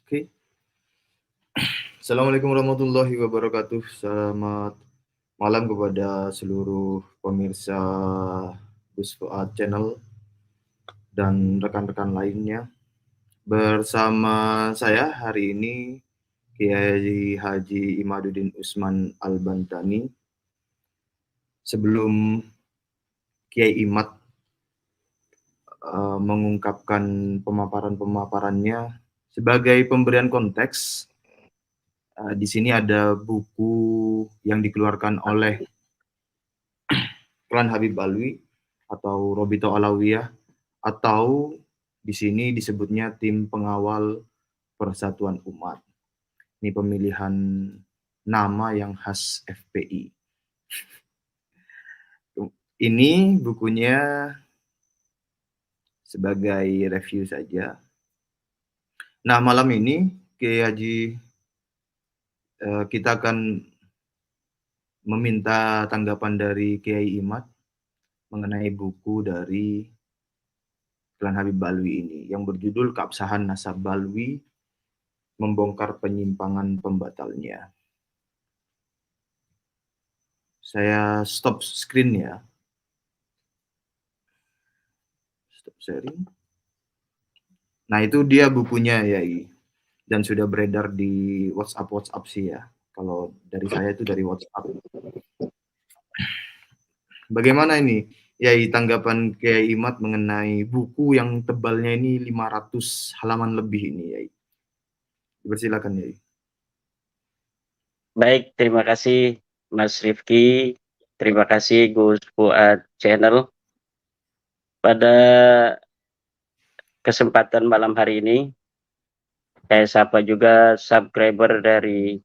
Oke. Assalamualaikum warahmatullahi wabarakatuh. Selamat malam kepada seluruh pemirsa Gus Fuad Channel dan rekan-rekan lainnya. Bersama saya hari ini Kiai Haji Imaduddin Usman Al-Bantani. Sebelum Kiai Imad mengungkapkan pemaparannya sebagai pemberian konteks, di sini ada buku yang dikeluarkan oleh Klan Habib Alwi atau Robito Alawiyah, atau di sini disebutnya Tim Pengawal Persatuan Umat. Ini pemilihan nama yang khas FPI. Ini bukunya sebagai review saja. Nah, malam ini Kiai Haji kita akan meminta tanggapan dari Kiai Imad mengenai buku dari Klan Habib Alwi ini yang berjudul Keabsahan Nasab Balwi, Membongkar Penyimpangan Pembatalnya. Saya stop screen ya. Stop sharing. Nah, itu dia bukunya ya, dan sudah beredar di WhatsApp sih ya. Kalau dari saya itu dari WhatsApp. Bagaimana ini ya tanggapan Kiai Imad mengenai buku yang tebalnya ini 500 halaman lebih ini ya? Dipersilakan ya. Baik, terima kasih Mas Rifki, terima kasih Gus Fuad Channel. Pada kesempatan malam hari ini, saya sapa juga subscriber dari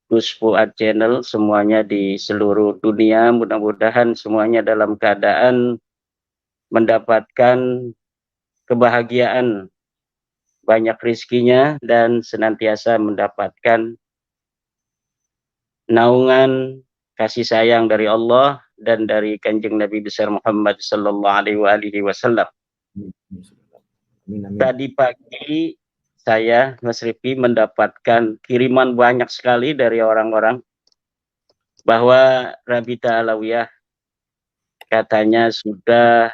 Gus Fuad Channel, semuanya di seluruh dunia. Mudah-mudahan semuanya dalam keadaan mendapatkan kebahagiaan, banyak rizkinya, dan senantiasa mendapatkan naungan kasih sayang dari Allah dan dari Kanjeng Nabi besar Muhammad sallallahu alaihi wasallam. Tadi pagi saya, Mas Rifki, mendapatkan kiriman banyak sekali dari orang-orang bahwa Rabita Alawiyah katanya sudah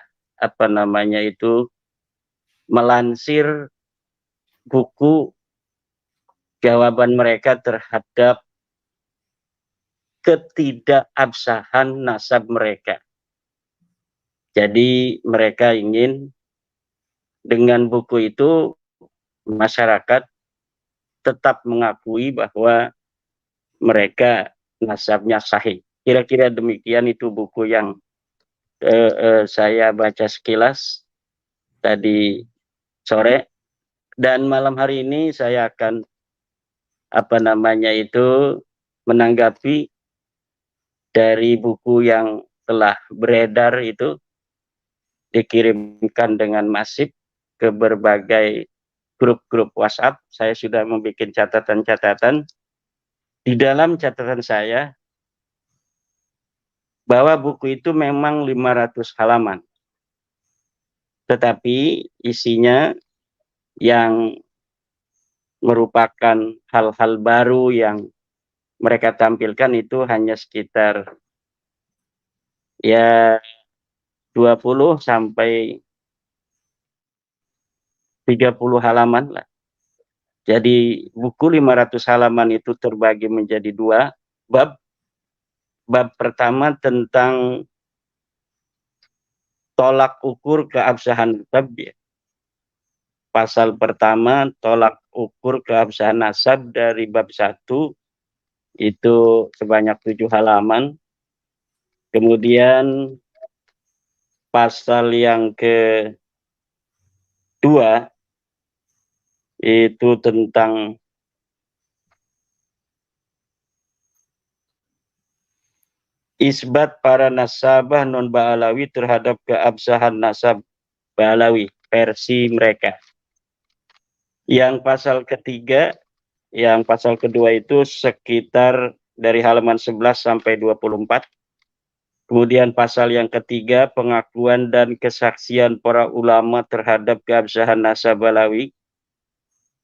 melansir buku jawaban mereka terhadap ketidakabsahan nasab mereka. Jadi mereka ingin dengan buku itu masyarakat tetap mengakui bahwa mereka nasabnya sahih. Kira-kira demikian itu buku yang saya baca sekilas tadi sore, dan malam hari ini saya akan menanggapi dari buku yang telah beredar itu, dikirimkan dengan masif ke berbagai grup-grup WhatsApp. Saya sudah membuat catatan-catatan. Di dalam catatan saya, bahwa buku itu memang 500 halaman. Tetapi isinya yang merupakan hal-hal baru yang mereka tampilkan itu hanya sekitar ya 20 sampai 30 halaman lah. Jadi buku 500 halaman itu terbagi menjadi 2 bab. Bab pertama tentang tolak ukur keabsahan nasab. Pasal pertama tolak ukur keabsahan nasab dari bab 1 itu sebanyak 7 halaman. Kemudian pasal yang kedua itu tentang isbat para nasabah non Ba'alawi terhadap keabsahan nasab Ba'alawi versi mereka. Yang pasal ketiga, yang pasal kedua itu sekitar dari halaman 11 sampai 24. Kemudian pasal yang ketiga, pengakuan dan kesaksian para ulama terhadap keabsahan nasab Ba'alawi.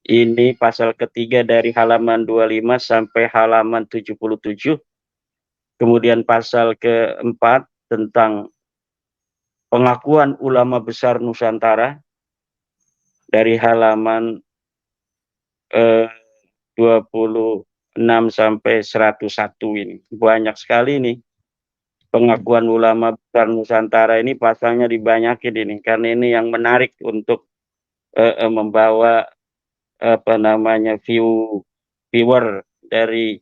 Ini pasal ketiga dari halaman 25 sampai halaman 77. Kemudian pasal keempat tentang pengakuan ulama besar Nusantara dari halaman 26 sampai 101 ini. Banyak sekali nih pengakuan ulama besar Nusantara ini, pasalnya dibanyakin ini, karena ini yang menarik untuk membawa viewer dari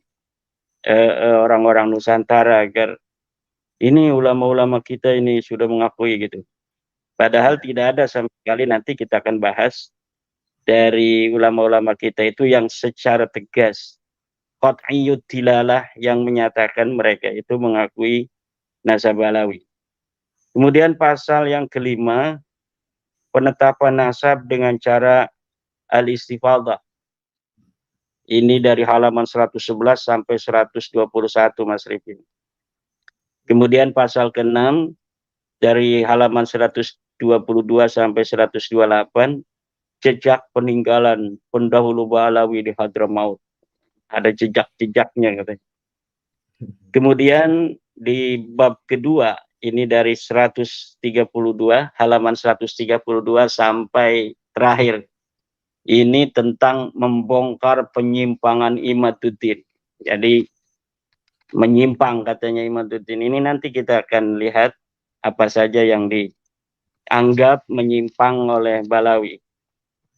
orang-orang Nusantara, agar ini ulama-ulama kita ini sudah mengakui gitu. Padahal tidak ada sama sekali, nanti kita akan bahas dari ulama-ulama kita itu yang secara tegas qat'iyyud dilalah yang menyatakan mereka itu mengakui nasab Alawi. Kemudian pasal yang kelima, penetapan nasab dengan cara al-istifadhah. Ini dari halaman 111 sampai 121, Mas Rifin. Kemudian pasal ke-6 dari halaman 122 sampai 128, jejak peninggalan pendahulu Ba'alawi di Hadramaut. Ada jejak-jejaknya katanya. Kemudian di bab kedua, ini dari 132, halaman 132 sampai terakhir. Ini tentang membongkar penyimpangan Imaduddin. Jadi menyimpang katanya Imaduddin. Ini nanti kita akan lihat apa saja yang dianggap menyimpang oleh Balawi.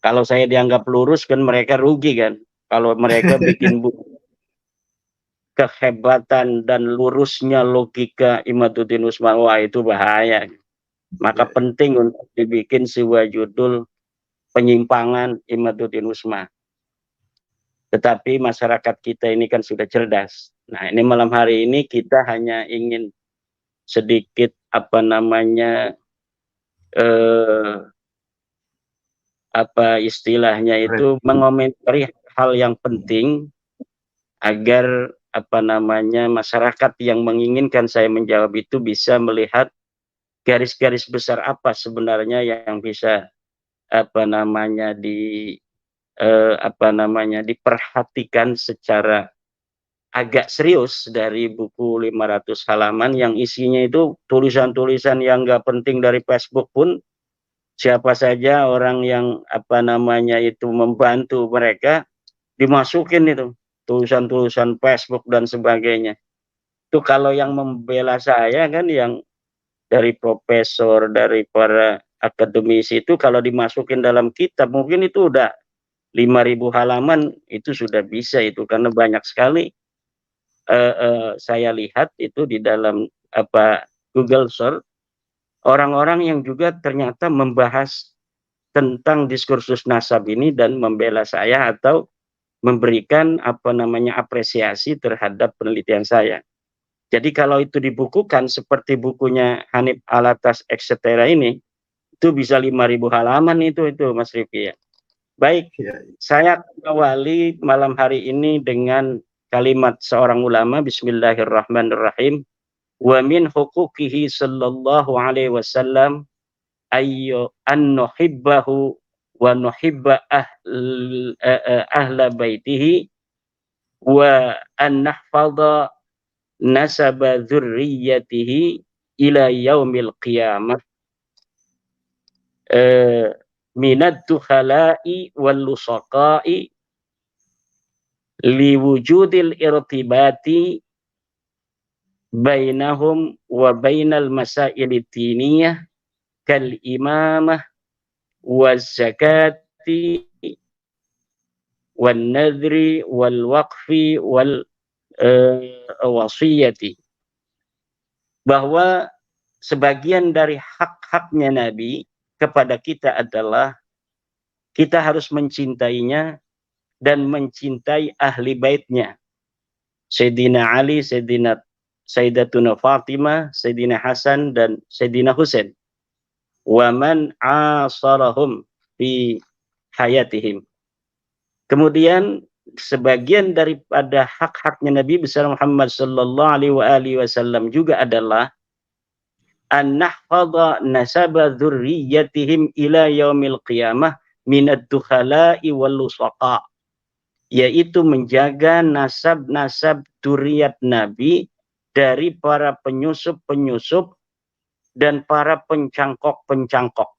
Kalau saya dianggap lurus kan mereka rugi kan. Kalau mereka bikin buku kehebatan dan lurusnya logika Imaduddin Usman, wah itu bahaya. Maka penting untuk dibikin sebuah judul penyimpangan Imaduddin Usman. Tetapi masyarakat kita ini kan sudah cerdas. Nah, ini malam hari ini kita hanya ingin sedikit istilahnya itu mengomentari hal yang penting agar masyarakat yang menginginkan saya menjawab itu bisa melihat garis-garis besar apa sebenarnya yang bisa diperhatikan secara agak serius dari buku 500 halaman yang isinya itu tulisan-tulisan yang nggak penting dari Facebook pun. Siapa saja orang yang itu membantu mereka dimasukin itu tulisan-tulisan Facebook dan sebagainya. Itu kalau yang membela saya kan yang dari profesor, dari para akademisi itu, kalau dimasukin dalam kitab mungkin itu udah 5.000 halaman, itu sudah bisa itu, karena banyak sekali saya lihat itu di dalam Google search orang-orang yang juga ternyata membahas tentang diskursus nasab ini dan membela saya atau memberikan apresiasi terhadap penelitian saya. Jadi kalau itu dibukukan seperti bukunya Hanif Alatas etc. ini, itu bisa 5.000 halaman itu Mas Rifki ya. Baik, saya awali malam hari ini dengan kalimat seorang ulama. Bismillahirrahmanirrahim. Wa min huquqihi sallallahu alaihi wasallam ayyu an nuhibbahu wa nuhibba ahla baitihi wa an nahfadha nasaba dzurriyyatihi ila yaumil qiyamah minad dukhala'i wal lusaqa'i liwujudil irtibati bainahum wa bainal masail diniyah kal imamah waz zakati wan nadri wal waqfi wal wasiyati, bahwa sebagian dari hak-haknya Nabi kepada kita adalah kita harus mencintainya dan mencintai ahli baitnya, Sayyidina Ali, Sayyidatuna Fatimah, Sayyidina Hasan dan Sayyidina Husain, wa man asarahum fi hayatihim. Kemudian sebagian daripada hak-haknya Nabi besar Muhammad sallallahu alaihi wasallam juga adalah an nahfadha nasaba dzurriyyatihim ila yaumil qiyamah minad dukhala'i wal lusaqa, yaitu menjaga nasab-nasab dzurriyyat Nabi dari para penyusup-penyusup dan para pencangkok-pencangkok.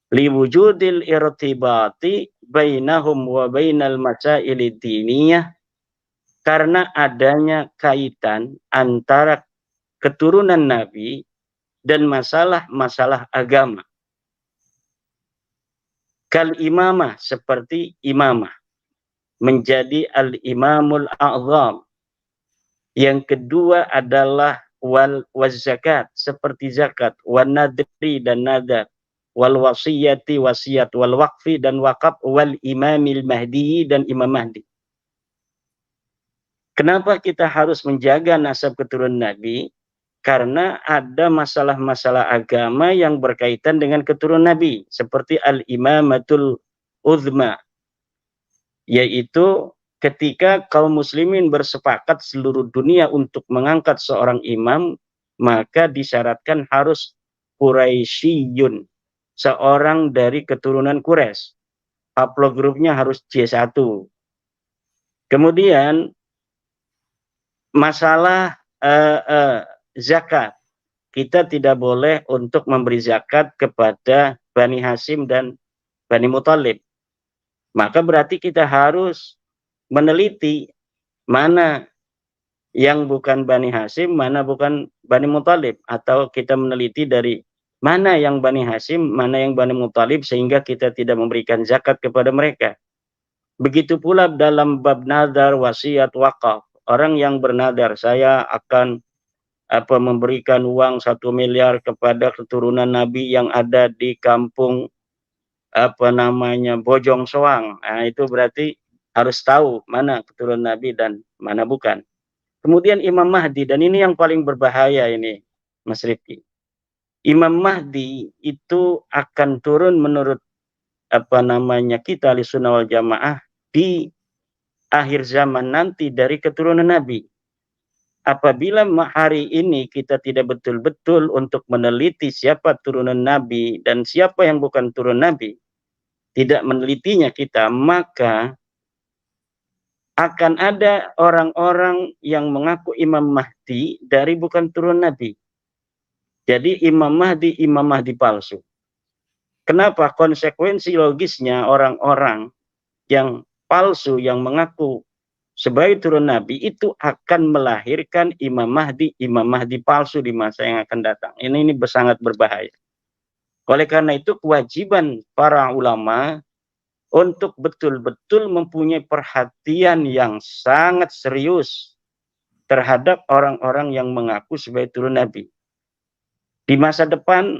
Liwujudil irtibati bainahum wa bainal masailid diniyah, karena adanya kaitan antara keturunan Nabi dan masalah-masalah agama. Kal imamah, seperti imamah, menjadi al-imamul a'zam. Yang kedua adalah wal zakat, seperti zakat, wan nadri dan nadar, wal wasiyati wasiat, wal waqfi dan wakaf, wal imamil mahdi dan imam mahdi. Kenapa kita harus menjaga nasab keturunan Nabi? Karena ada masalah-masalah agama yang berkaitan dengan keturunan Nabi, seperti al-imamatul uzma, yaitu ketika kaum muslimin bersepakat seluruh dunia untuk mengangkat seorang imam, maka disyaratkan harus Quraisyiyun, seorang dari keturunan Quraisy. Haplogrupnya harus J1. Kemudian masalah zakat, kita tidak boleh untuk memberi zakat kepada Bani Hashim dan Bani Muthalib. Maka berarti kita harus meneliti mana yang bukan Bani Hashim, mana bukan Bani Muthalib, atau kita meneliti dari mana yang Bani Hashim, mana yang Bani Muthalib, sehingga kita tidak memberikan zakat kepada mereka. Begitu pula dalam bab nadar, wasiat, wakaf. Orang yang bernadar, saya akan memberikan uang 1 miliar kepada keturunan Nabi yang ada di kampung Bojong Soang. Nah, itu berarti harus tahu mana keturunan Nabi dan mana bukan. Kemudian Imam Mahdi, dan ini yang paling berbahaya ini, Mas Rifki. Imam Mahdi itu akan turun menurut kita Ahlussunnah wal Jamaah di akhir zaman nanti dari keturunan Nabi. Apabila hari ini kita tidak betul-betul untuk meneliti siapa turunan Nabi dan siapa yang bukan turun Nabi, tidak menelitinya kita, maka akan ada orang-orang yang mengaku Imam Mahdi dari bukan turun Nabi. Jadi Imam Mahdi palsu. Kenapa? Konsekuensi logisnya orang-orang yang palsu yang mengaku sebagai turun Nabi itu akan melahirkan Imam Mahdi palsu di masa yang akan datang. Ini sangat berbahaya. Oleh karena itu kewajiban para ulama untuk betul-betul mempunyai perhatian yang sangat serius terhadap orang-orang yang mengaku sebagai turun Nabi. Di masa depan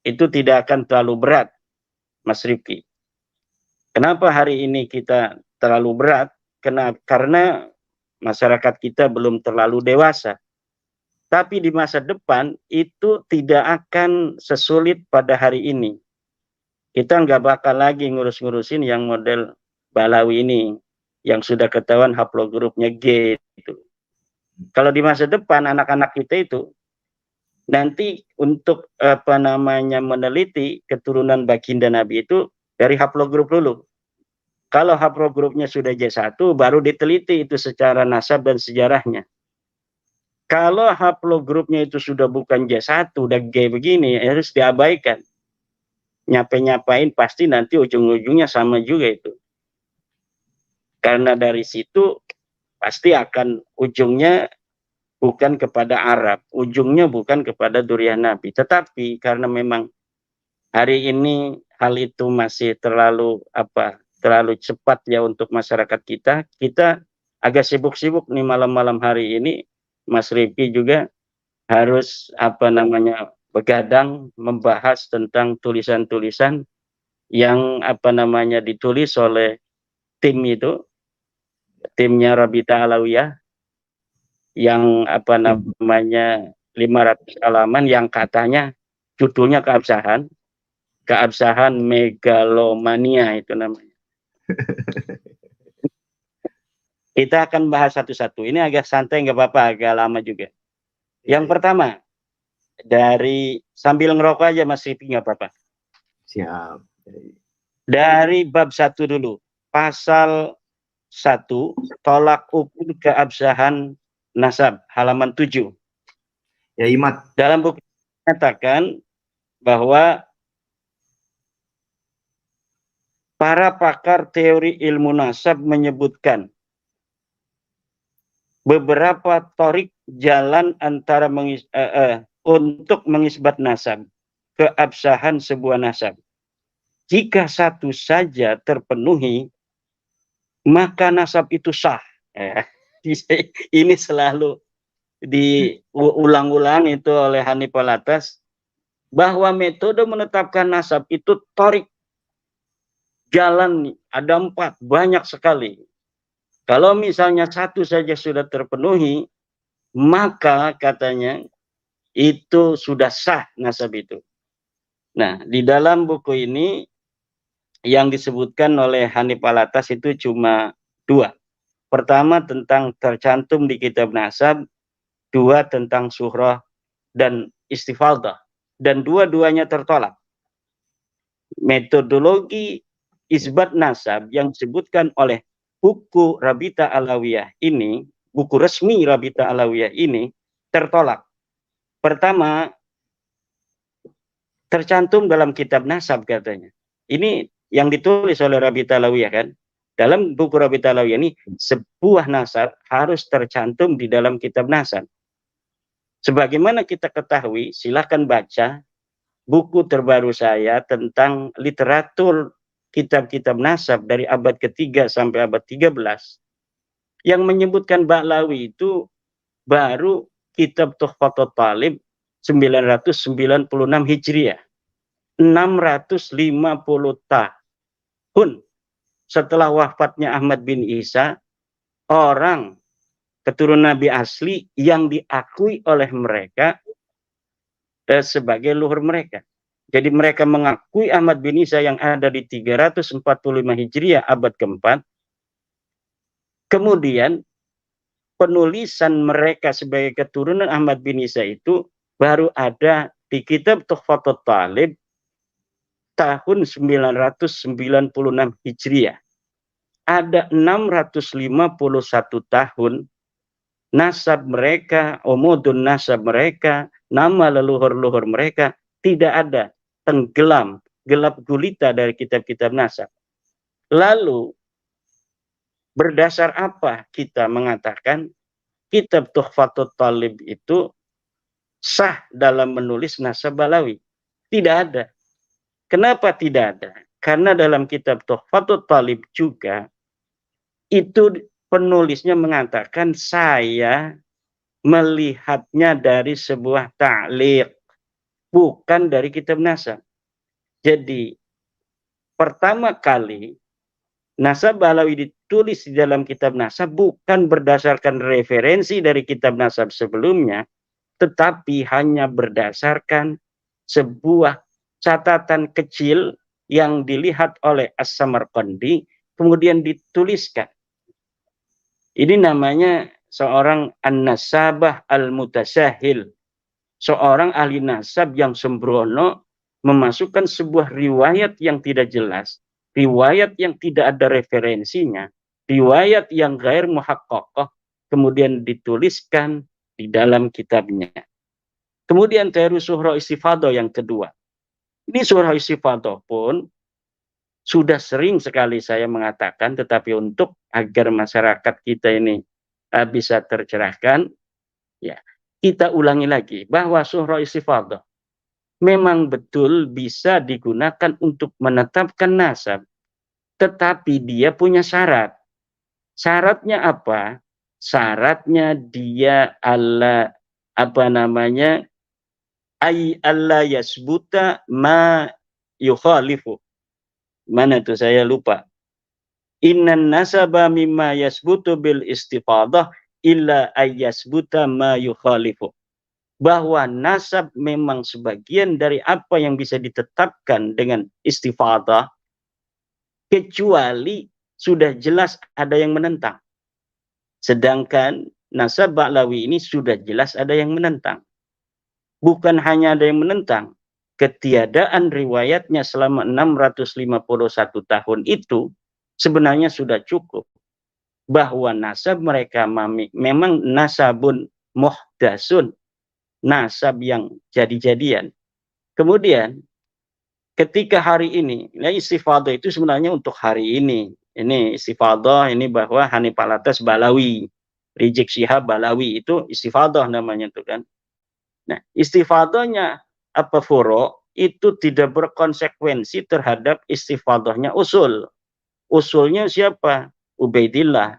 itu tidak akan terlalu berat, Mas Rifki. Kenapa hari ini kita terlalu berat? Karena masyarakat kita belum terlalu dewasa. Tapi di masa depan itu tidak akan sesulit pada hari ini. Kita nggak bakal lagi ngurus-ngurusin yang model Balawi ini, yang sudah ketahuan haplogrupnya G itu. Kalau di masa depan anak-anak kita itu nanti untuk meneliti keturunan baginda Nabi itu dari haplogrup dulu. Kalau haplogrupnya sudah J1 baru diteliti itu secara nasab dan sejarahnya. Kalau haplogrupnya itu sudah bukan J1, udah G begini, harus diabaikan. Nyapain pasti nanti ujung-ujungnya sama juga itu. Karena dari situ pasti akan ujungnya bukan kepada Arab, ujungnya bukan kepada dzurriyyah Nabi. Tetapi karena memang hari ini hal itu masih terlalu cepat ya untuk masyarakat kita agak sibuk-sibuk nih malam-malam hari ini. Mas Rifki juga harus begadang membahas tentang tulisan-tulisan yang ditulis oleh timnya Rabita Alawiyah yang 500 halaman yang katanya judulnya keabsahan megalomania itu namanya. Kita akan bahas satu-satu. Ini agak santai, nggak apa-apa, agak lama juga. Yang pertama, dari sambil ngerokok aja Mas Rifki, nggak apa-apa. Siap. Dari bab 1 dulu. Pasal 1, tolak ukur keabsahan nasab, halaman 7. Ya, Imat. Dalam buku menyatakan bahwa para pakar teori ilmu nasab menyebutkan beberapa torik jalan antara untuk mengisbat nasab, keabsahan sebuah nasab. Jika satu saja terpenuhi, maka nasab itu sah. Ini selalu diulang-ulang itu oleh Hanif Alatas, bahwa metode menetapkan nasab itu torik, jalan ada 4, banyak sekali. Kalau misalnya satu saja sudah terpenuhi, maka katanya itu sudah sah nasab itu. Nah, di dalam buku ini yang disebutkan oleh Hanif Alatas itu cuma 2. Pertama tentang tercantum di kitab nasab, 2 tentang suhrah dan istifadah, dan dua-duanya tertolak. Metodologi isbat nasab yang disebutkan oleh buku Rabita Alawiyah ini, buku resmi Rabita Alawiyah ini tertolak. Pertama, tercantum dalam kitab nasab katanya. Ini yang ditulis oleh Rabita Alawiyah kan. Dalam buku Rabita Alawiyah ini, sebuah nasab harus tercantum di dalam kitab nasab. Sebagaimana kita ketahui, silakan baca buku terbaru saya tentang literatur kitab-kitab nasab dari abad ke-3 sampai abad 13 yang menyebutkan Ba'lawi itu baru kitab Tuhfatul Talib 996 Hijriah, 650 tahun setelah wafatnya Ahmad bin Isa, orang keturunan Nabi asli yang diakui oleh mereka sebagai luhur mereka. Jadi mereka mengakui Ahmad bin Isa yang ada di 345 Hijriah abad ke-4. Kemudian penulisan mereka sebagai keturunan Ahmad bin Isa itu baru ada di kitab Tuhfatul Talib tahun 996 Hijriah. Ada 651 tahun nasab mereka, umudun nasab mereka, nama leluhur-leluhur mereka tidak ada, tenggelam, gelap gulita dari kitab-kitab nasab. Lalu berdasar apa kita mengatakan kitab Tuhfatul Talib itu sah dalam menulis nasab Ba'lawi? Tidak ada. Kenapa tidak ada? Karena dalam kitab Tuhfatul Talib juga itu penulisnya mengatakan saya melihatnya dari sebuah ta'liq, bukan dari kitab nasab. Jadi pertama kali nasab Ba'lawi ditulis di dalam kitab nasab bukan berdasarkan referensi dari kitab nasab sebelumnya, tetapi hanya berdasarkan sebuah catatan kecil yang dilihat oleh As-Samarqandi kemudian dituliskan. Ini namanya seorang an-nasabah al-mutasahil, seorang ahli nasab yang sembrono memasukkan sebuah riwayat yang tidak jelas, riwayat yang tidak ada referensinya, riwayat yang ghair muhaqqaqah, kemudian dituliskan di dalam kitabnya. Kemudian teori surah istifadah yang kedua. Ini surah istifadah pun sudah sering sekali saya mengatakan, tetapi untuk agar masyarakat kita ini bisa tercerahkan, ya kita ulangi lagi bahwa surah istifadah memang betul bisa digunakan untuk menetapkan nasab, tetapi dia punya syarat. Syaratnya apa? Syaratnya dia alla yasbuta ma yukhalifu. Mana itu saya lupa. Innan nasaba mimma yasbutu bil istifadah illa ayyasbuta ma yukhalifu. Bahwa nasab memang sebagian dari apa yang bisa ditetapkan dengan istifadah, kecuali sudah jelas ada yang menentang. Sedangkan nasab Ba'lawi ini sudah jelas ada yang menentang. Bukan hanya ada yang menentang, ketiadaan riwayatnya selama 651 tahun itu sebenarnya sudah cukup bahwa nasab mereka memang nasabun muhdasun, nasab yang jadi-jadian. Kemudian ketika hari ini, ya istifadah itu sebenarnya untuk hari ini. Ini istifadah ini bahwa Hanif Alatas Balawi, Rizik Syihab Balawi, itu istifadah namanya tuh kan. Nah, istifadahnya apa furo itu tidak berkonsekuensi terhadap istifadahnya usul. Usulnya siapa? Ubaidillah.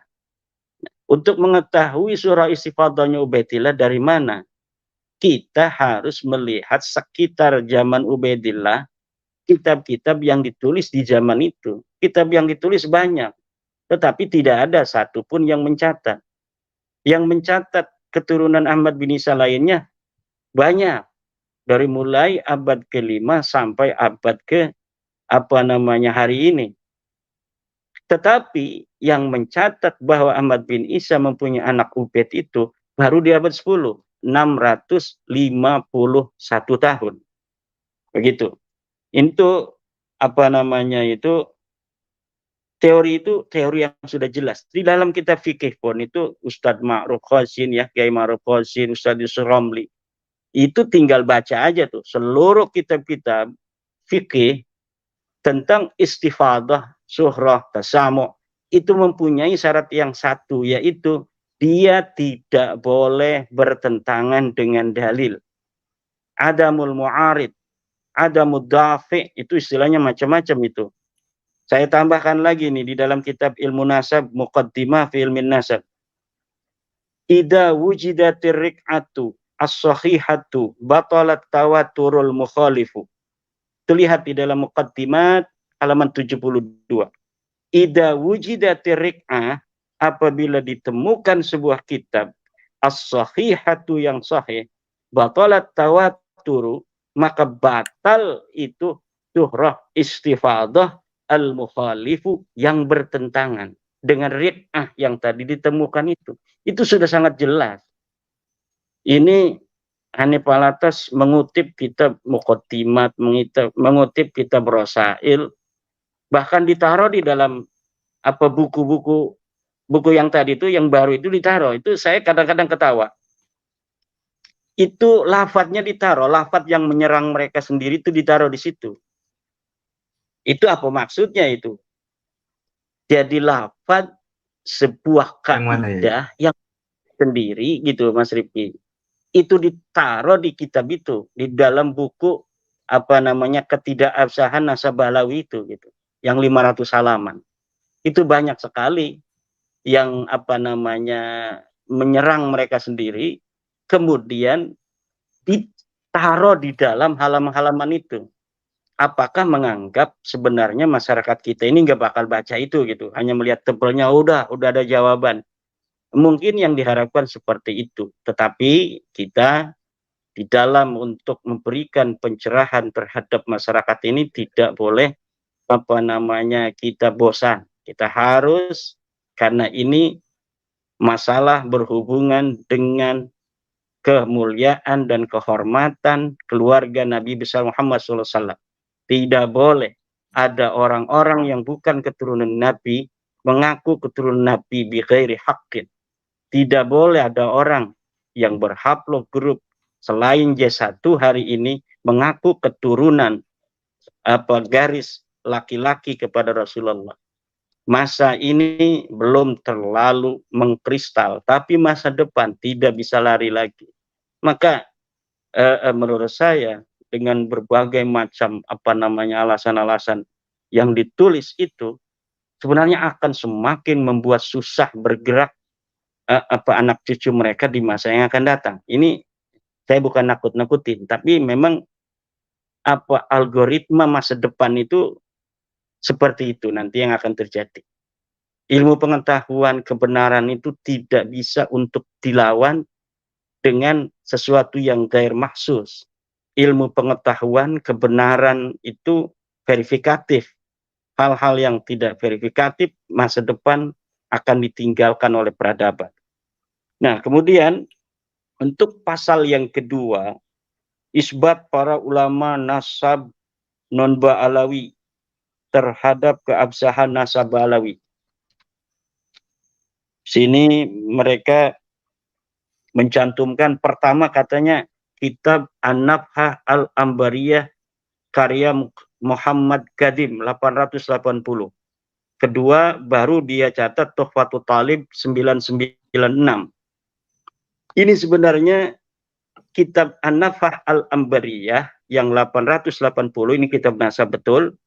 Untuk mengetahui surah istifadahnya Ubaidillah dari mana? Kita harus melihat sekitar zaman Ubaidillah, kitab-kitab yang ditulis di zaman itu. Kitab yang ditulis banyak, tetapi tidak ada satupun yang mencatat. Yang mencatat keturunan Ahmad bin Isa lainnya banyak. Dari mulai abad ke-5 sampai abad ke hari ini. Tetapi yang mencatat bahwa Ahmad bin Isa mempunyai anak Ubaid itu baru di abad 10, 651 tahun. Begitu. Itu teori itu teori yang sudah jelas. Di dalam kitab fikih pun itu Ustadz Ma'ruf Qasin, ya, Kiai Ma'ruf Qasin, Ustadz Yusuf Romli, itu tinggal baca aja tuh seluruh kitab-kitab fikih tentang istifadah, suhrah, tasamu, itu mempunyai syarat yang satu, yaitu dia tidak boleh bertentangan dengan dalil. Adamul mu'arid, adamul dafi, itu istilahnya macam-macam itu. Saya tambahkan lagi nih di dalam kitab Ilmu Nasab, Muqaddimah fi Ilmin Nasab. Idza wujidatir rik'atu as-sahihatu batalat tawaturul mukhalifu. Terlihat di dalam Muqaddimat halaman 72. Idza wujidatir rik'ah, apabila ditemukan sebuah kitab as-sahihatu yang sahih, batalat tawaturu, maka batal itu suhrah istifadah al-mukhalifu yang bertentangan dengan rik'ah yang tadi ditemukan itu. Itu sudah sangat jelas. Ini Hanif Alatas mengutip kitab Muqaddimat, mengutip kitab Rasail, bahkan ditaruh di dalam buku-buku yang tadi itu, yang baru itu ditaruh. Itu saya kadang-kadang ketawa. Itu lafadznya ditaruh, lafadz yang menyerang mereka sendiri itu ditaruh di situ. Itu apa maksudnya itu? Jadi lafadz sebuah kaidah yang sendiri gitu, Mas Rifki. Itu ditaruh di kitab itu, di dalam buku ketidakabsahan nasab Balawi itu gitu, yang 500 halaman. Itu banyak sekali yang menyerang mereka sendiri, kemudian ditaruh di dalam halaman-halaman itu. Apakah menganggap sebenarnya masyarakat kita ini nggak bakal baca itu gitu, hanya melihat tebelnya udah ada jawaban. Mungkin yang diharapkan seperti itu, tetapi kita di dalam untuk memberikan pencerahan terhadap masyarakat ini tidak boleh kita bosan. Kita harus, karena ini masalah berhubungan dengan kemuliaan dan kehormatan keluarga Nabi besar Muhammad SAW. Tidak boleh ada orang-orang yang bukan keturunan Nabi mengaku keturunan Nabi bi ghairi haqqin. Tidak boleh ada orang yang berhaplog grup selain J1 hari ini mengaku keturunan garis laki-laki kepada Rasulullah. Masa ini belum terlalu mengkristal, tapi masa depan tidak bisa lari lagi. Maka menurut saya dengan berbagai macam alasan-alasan yang ditulis itu sebenarnya akan semakin membuat susah bergerak anak cucu mereka di masa yang akan datang. Ini saya bukan nakut-nakutin, tapi memang algoritma masa depan itu seperti itu nanti yang akan terjadi. Ilmu pengetahuan kebenaran itu tidak bisa untuk dilawan dengan sesuatu yang gair mahsus. Ilmu pengetahuan kebenaran itu verifikatif. Hal-hal yang tidak verifikatif masa depan akan ditinggalkan oleh peradaban. Nah, kemudian untuk pasal yang kedua isbat para ulama nasab non-Ba'alawi terhadap keabsahan nasab Ba'alawi. Sini mereka mencantumkan pertama katanya kitab An-Nafhah Al-Ambariyah karya Muhammad Qadim 880. Kedua baru dia catat Tuhfatul Talib 996. Ini sebenarnya kitab An-Nafhah Al-Ambariyah yang 880 ini kitab nasab betul.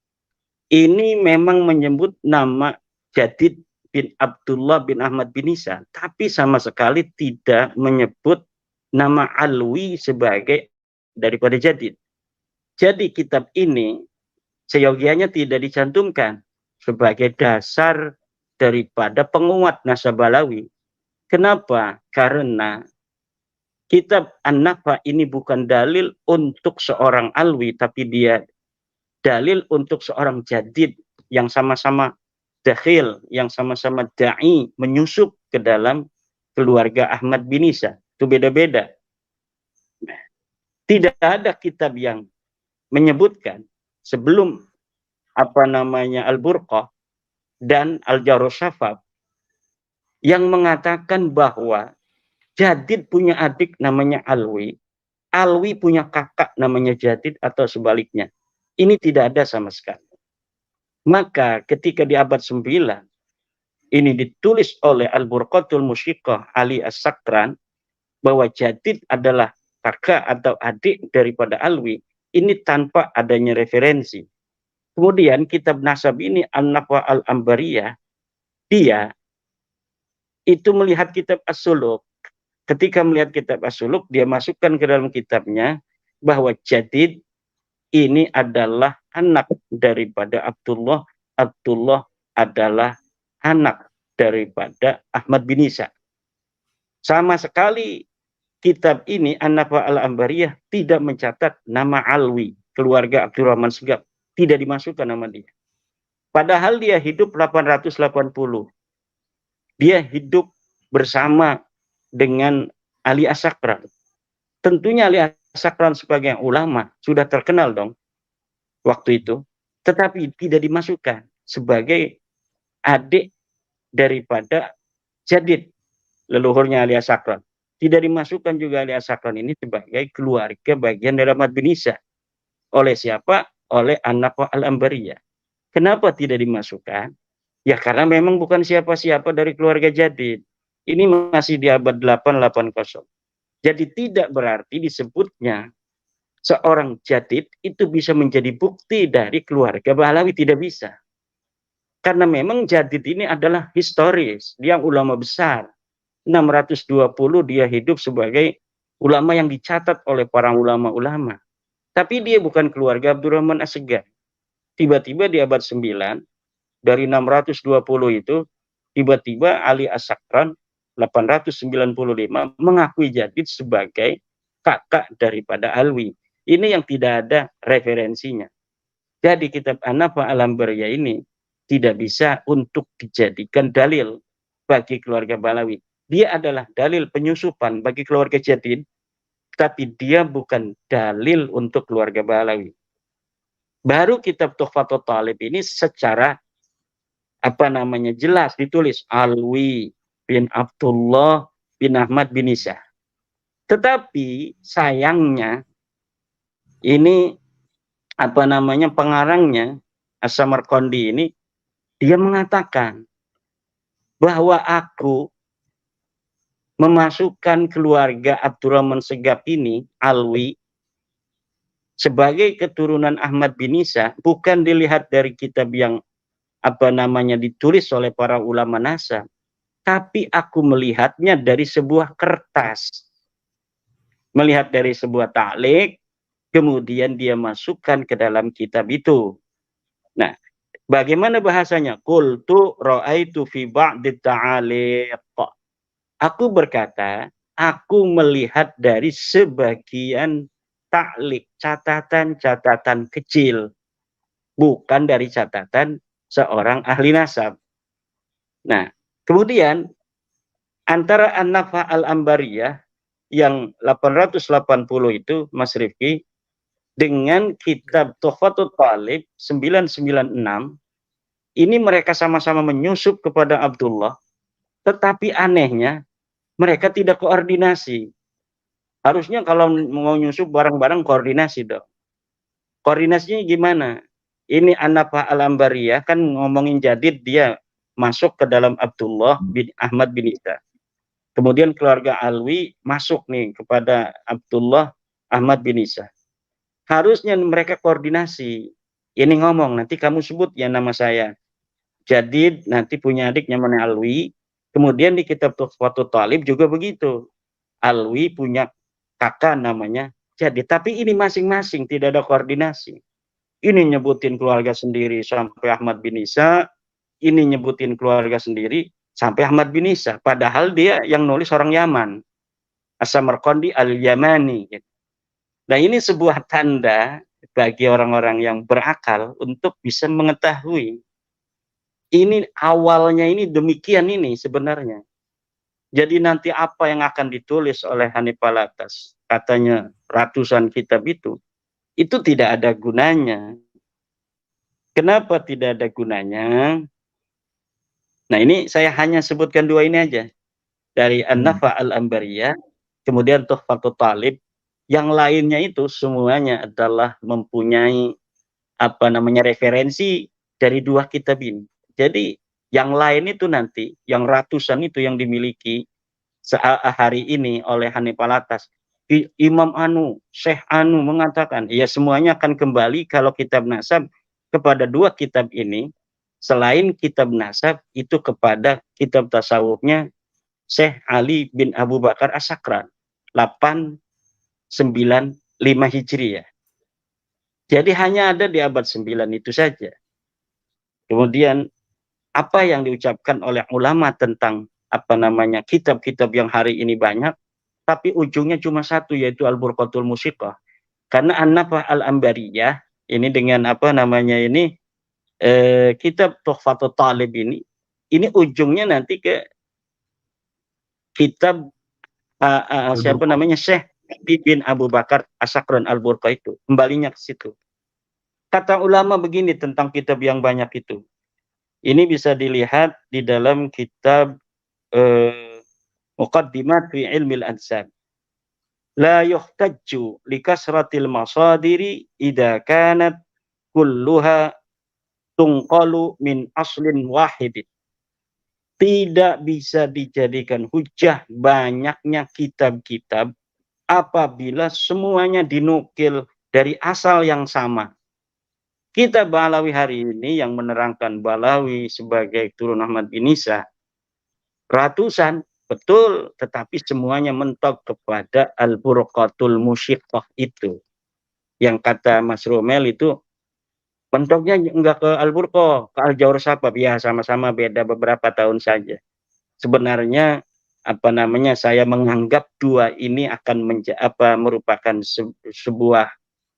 Ini memang menyebut nama Jadid bin Abdullah bin Ahmad bin Isa, tapi sama sekali tidak menyebut nama Alwi sebagai daripada Jadid. Jadi kitab ini seyogianya tidak dicantumkan sebagai dasar daripada penguat nasab Ba'alawi. Kenapa? Karena kitab An-Nafhah ini bukan dalil untuk seorang Alwi, tapi dia dalil untuk seorang Jadid yang sama-sama dakhil, yang sama-sama da'i, menyusup ke dalam keluarga Ahmad bin Isa. Itu beda-beda. Tidak ada kitab yang menyebutkan sebelum Al-Burqah dan Al-Jarusafab yang mengatakan bahwa Jadid punya adik namanya Alwi, Alwi punya kakak namanya Jadid atau sebaliknya. Ini tidak ada sama sekali. Maka ketika di abad 9 ini ditulis oleh Al-Burqatul Musyiqah Ali As-Sakran bahwa Jadid adalah kakak atau adik daripada Alwi, ini tanpa adanya referensi. Kemudian kitab nasab ini An-Nafhah Al-Ambariyah, dia itu melihat kitab As-Suluk. Ketika melihat kitab As-Suluk, dia masukkan ke dalam kitabnya bahwa Jadid ini adalah anak daripada Abdullah. Abdullah adalah anak daripada Ahmad bin Isa. Sama sekali kitab ini An-Nafhah Al-Ambariyah tidak mencatat nama Alwi, keluarga Abdurrahman Segaf. Tidak dimasukkan nama dia. Padahal dia hidup 880. Dia hidup bersama dengan Ali As-Sakran. Tentunya Ali As-Sakran sebagai ulama sudah terkenal dong waktu itu, tetapi tidak dimasukkan sebagai adik daripada Jadid, leluhurnya Ali As-Sakran. Tidak dimasukkan juga Ali As-Sakran ini sebagai keluarga bagian dari Ahmad bin Isa. Oleh siapa? Oleh An-Nafhah Al-Ambariyah. Kenapa tidak dimasukkan? Ya karena memang bukan siapa-siapa dari keluarga Jadid. Ini masih di abad 880. Jadi tidak berarti disebutnya seorang Jadid itu bisa menjadi bukti dari keluarga Ba'alawi, tidak bisa. Karena memang Jadid ini adalah historis, dia ulama besar. 620 dia hidup sebagai ulama yang dicatat oleh para ulama-ulama. Tapi dia bukan keluarga Abdurrahman As-Segaf. Tiba-tiba di abad 9, dari 620 itu, tiba-tiba Ali As-Sakran 895 mengakui Jadid sebagai kakak daripada Alwi. Ini yang tidak ada referensinya. Jadi kitab An-Nafhah Al-Ambariyah ini tidak bisa untuk dijadikan dalil bagi keluarga Ba'alawi. Dia adalah dalil penyusupan bagi keluarga Jadid, tapi dia bukan dalil untuk keluarga Ba'alawi. Baru kitab Tuhfatul Talib ini secara jelas ditulis Alwi bin Abdullah bin Ahmad bin Isa. Tetapi sayangnya ini pengarangnya As-Samarqandi ini dia mengatakan bahwa aku memasukkan keluarga Abdurrahman Segaf ini, Alwi, sebagai keturunan Ahmad bin Isa, bukan dilihat dari kitab yang ditulis oleh para ulama nasab, tapi aku melihatnya dari sebuah kertas, melihat dari sebuah ta'liq, kemudian dia masukkan ke dalam kitab itu. Nah, bagaimana bahasanya? Qultu ra'aitu fi ba'di ta'aliq. Aku berkata, aku melihat dari sebagian ta'liq, catatan-catatan kecil, bukan dari catatan seorang ahli nasab. Nah, kemudian antara An-Nafhah Al-Ambariyah yang 880 itu, Mas Rifki, dengan kitab Tuhfatul Talib 996, ini mereka sama-sama menyusup kepada Abdullah, tetapi anehnya mereka tidak koordinasi. Harusnya kalau mau nyusup bareng-bareng koordinasi dong. Koordinasinya gimana? Ini An-Nafah Al-Ambariyah kan ngomongin Jadid, dia masuk ke dalam Abdullah bin Ahmad bin Isa. Kemudian keluarga Alwi masuk nih kepada Abdullah Ahmad bin Isa. Harusnya mereka koordinasi. Ini ngomong, nanti kamu sebut ya nama saya. Jadid nanti punya adik namanya Alwi. Kemudian di kitab Tuhfatul Talib juga begitu. Alwi punya kakak namanya Jadid. Tapi ini masing-masing tidak ada koordinasi. Ini nyebutin keluarga sendiri sampai Ahmad bin Isa. Ini nyebutin keluarga sendiri sampai Ahmad bin Isa. Padahal dia yang nulis orang Yaman. As-Samarqandi Al-Yamani. Nah, ini sebuah tanda bagi orang-orang yang berakal untuk bisa mengetahui. Ini awalnya ini demikian ini sebenarnya. Jadi nanti apa yang akan ditulis oleh Hanif Alatas, katanya ratusan kitab itu tidak ada gunanya. Kenapa tidak ada gunanya? Nah, ini saya hanya sebutkan dua ini aja. Dari An-Nafah Al-Ambariyah, kemudian Tuhfatul Talib. Yang lainnya itu semuanya adalah mempunyai referensi dari dua kitab ini. Jadi yang lain itu nanti, yang ratusan itu yang dimiliki hari ini oleh Hanif Alatas, Imam Anu, Syekh Anu mengatakan, ya semuanya akan kembali kalau kitab nasab kepada dua kitab ini, selain kitab nasab itu kepada kitab tasawufnya Syekh Ali bin Abu Bakar As-Sakran, 895 Hijriah. Jadi hanya ada di abad 9 itu saja. Kemudian apa yang diucapkan oleh ulama tentang kitab-kitab yang hari ini banyak, tapi ujungnya cuma satu, yaitu Al-Burqatul Musiqah. Karena An-Nafah Al-Ambariyah ini dengan kitab Tuhfatul Talib ini ujungnya nanti ke kitab Syekh bin Abu Bakar As-Sakran Al-Burqah itu, kembalinya ke situ. Kata ulama begini tentang kitab yang banyak itu. Ini bisa dilihat di dalam kitab Muqaddimat fi Ilmil Ansab. La yuhtajju li kasratil masadiri idza kanat kulluha tunqalu min aslin wahidin. Tidak bisa dijadikan hujah banyaknya kitab-kitab apabila semuanya dinukil dari asal yang sama. Kitab Balawi hari ini yang menerangkan Balawi sebagai turun Ahmad bin Isa, ratusan, betul, tetapi semuanya mentok kepada Al-Burqatul Musiqah itu. Yang kata Mas Romel itu, mentoknya enggak ke Al-Burqah, ke Al-Jawr Sabab, ya sama-sama beda beberapa tahun saja. Sebenarnya saya menganggap dua ini akan merupakan sebuah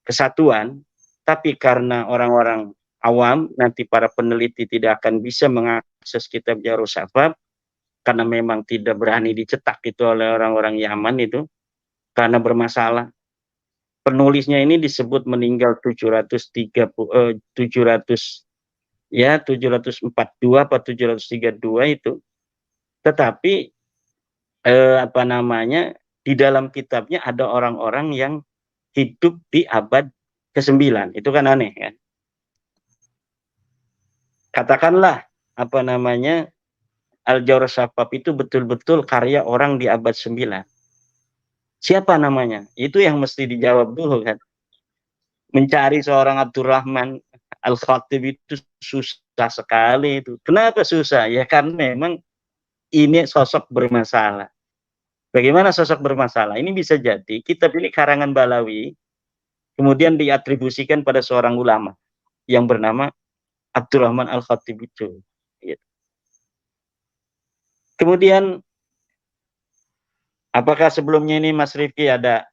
kesatuan, tapi karena orang-orang awam, nanti para peneliti tidak akan bisa mengakses kitab Jawr Sabab, karena memang tidak berani dicetak itu oleh orang-orang Yaman itu, karena bermasalah. Penulisnya ini disebut meninggal 742 apa 732 itu. Tetapi di dalam kitabnya ada orang-orang yang hidup di abad ke-9. Itu kan aneh kan? Katakanlah Al-Jawr Sabab itu betul-betul karya orang di abad 9. Siapa namanya? Itu yang mesti dijawab dulu kan. Mencari seorang Abdurrahman Al-Khatib itu susah sekali itu. Kenapa susah? Ya karena memang ini sosok bermasalah. Bagaimana sosok bermasalah? Ini bisa jadi kitab ini karangan Balawi, kemudian diatribusikan pada seorang ulama yang bernama Abdurrahman Al-Khatib itu. Kemudian apakah sebelumnya ini Mas Rifki ada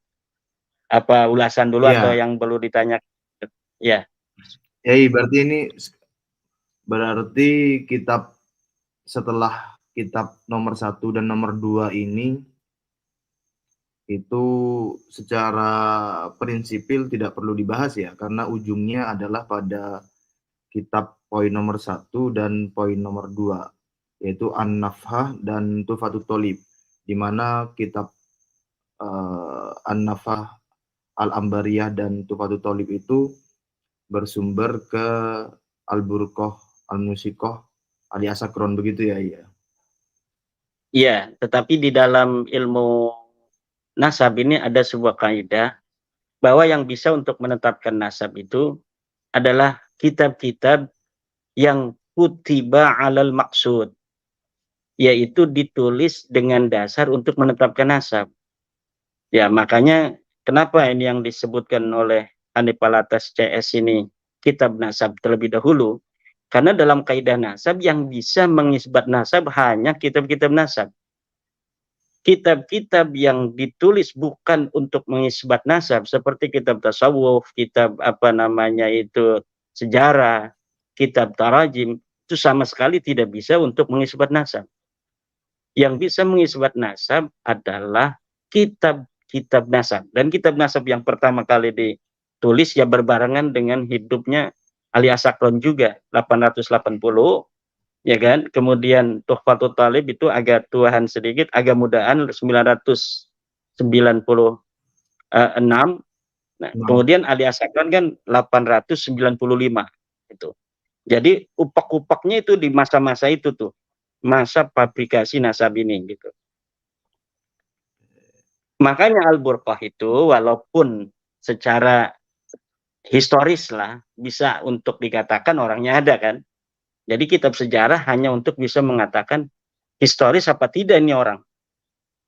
ulasan dulu atau yang perlu ditanya? Ya. Ya, berarti kitab setelah kitab nomor 1 dan nomor 2 ini itu secara prinsipil tidak perlu dibahas ya, karena ujungnya adalah pada kitab poin nomor 1 dan poin nomor 2, yaitu An-Nafhah dan Tuhfatut Thalib, di mana kitab An-Nafhah, Al-Ambariyah, dan Tuhfatut Thalib itu bersumber ke Al-Burqah, Al-Musiqah, Al-Asakron, begitu ya? Iya. Iya, tetapi di dalam ilmu nasab ini ada sebuah kaidah bahwa yang bisa untuk menetapkan nasab itu adalah kitab-kitab yang kutiba alal maksud, yaitu ditulis dengan dasar untuk menetapkan nasab. Ya, makanya kenapa ini yang disebutkan oleh Hanif Alatas CS ini kitab nasab terlebih dahulu, karena dalam kaidah nasab yang bisa mengisbat nasab hanya kitab-kitab nasab. Kitab-kitab yang ditulis bukan untuk mengisbat nasab seperti kitab tasawuf, kitab sejarah, kitab tarajim, itu sama sekali tidak bisa untuk mengisbat nasab. Yang bisa mengisbat nasab adalah kitab-kitab nasab. Dan kitab nasab yang pertama kali ditulis ya berbarengan dengan hidupnya Ali Asakron juga, 880, ya kan? Kemudian Tuhfatut Thalib itu agak tuahan sedikit, agak mudaan 996. Nah, kemudian Ali Asakron kan 895 itu. Jadi upak-upaknya itu di masa-masa itu tuh, masa fabrikasi nasab ini gitu. Makanya Al-Burqah itu walaupun secara historis lah bisa untuk dikatakan orangnya ada kan. Jadi kitab sejarah hanya untuk bisa mengatakan historis apa tidak ini orang.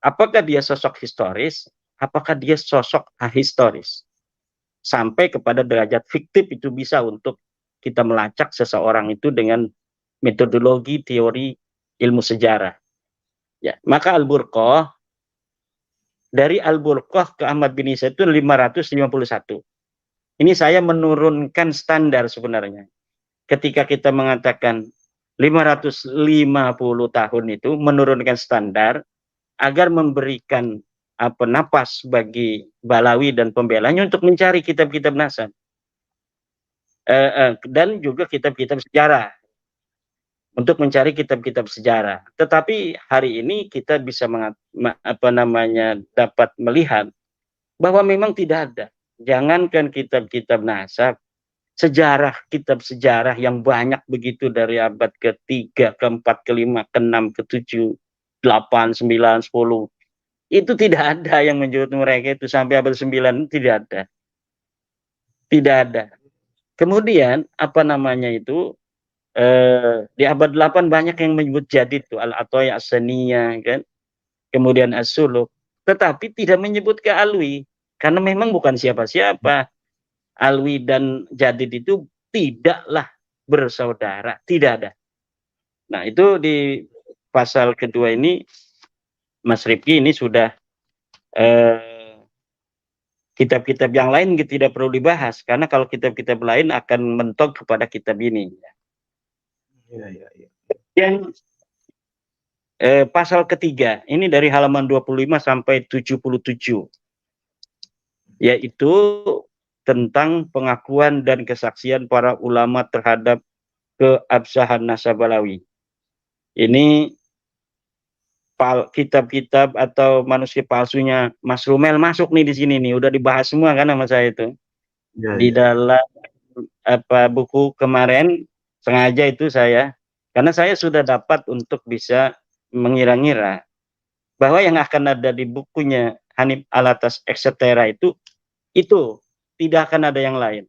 Apakah dia sosok historis, apakah dia sosok ahistoris. Sampai kepada derajat fiktif itu bisa untuk kita melacak seseorang itu dengan metodologi teori ilmu sejarah. Ya, maka Al-Burqah, dari Al-Burqah ke Ahmad bin Isa itu 551. Ini saya menurunkan standar sebenarnya. Ketika kita mengatakan 550 tahun itu menurunkan standar agar memberikan napas bagi Balawi dan pembelanya untuk mencari kitab-kitab nasab dan juga kitab-kitab sejarah, untuk mencari kitab-kitab sejarah. Tetapi hari ini kita bisa dapat melihat bahwa memang tidak ada. Jangankan kitab-kitab nasab, sejarah, kitab sejarah yang banyak begitu dari abad ke-3, ke-4, ke-5, ke-6, ke-7, 8, 9, 10. Itu tidak ada yang menyebut mereka itu sampai abad 9, tidak ada. Tidak ada. Kemudian di abad 8 banyak yang menyebut jadid itu Al-Ataya As-Saniyah kan. Kemudian As-Suluk, tetapi tidak menyebut ke Alwi karena memang bukan siapa-siapa. Alwi dan jadid itu tidaklah bersaudara, tidak ada. Nah, itu di pasal kedua ini Mas Rifki ini sudah kitab-kitab yang lain tidak perlu dibahas karena kalau kitab-kitab lain akan mentok kepada kitab ini. Iya. Yang pasal ketiga ini dari halaman 25 sampai 77, yaitu tentang pengakuan dan kesaksian para ulama terhadap keabsahan nasab Balawi. Ini kitab-kitab atau manuskrip palsunya Mas Rumel masuk nih di sini nih, udah dibahas semua kan sama saya itu. Di dalam buku kemarin sengaja itu saya, karena saya sudah dapat untuk bisa mengira-ngira bahwa yang akan ada di bukunya Hanif Alatas etc. itu tidak akan ada yang lain.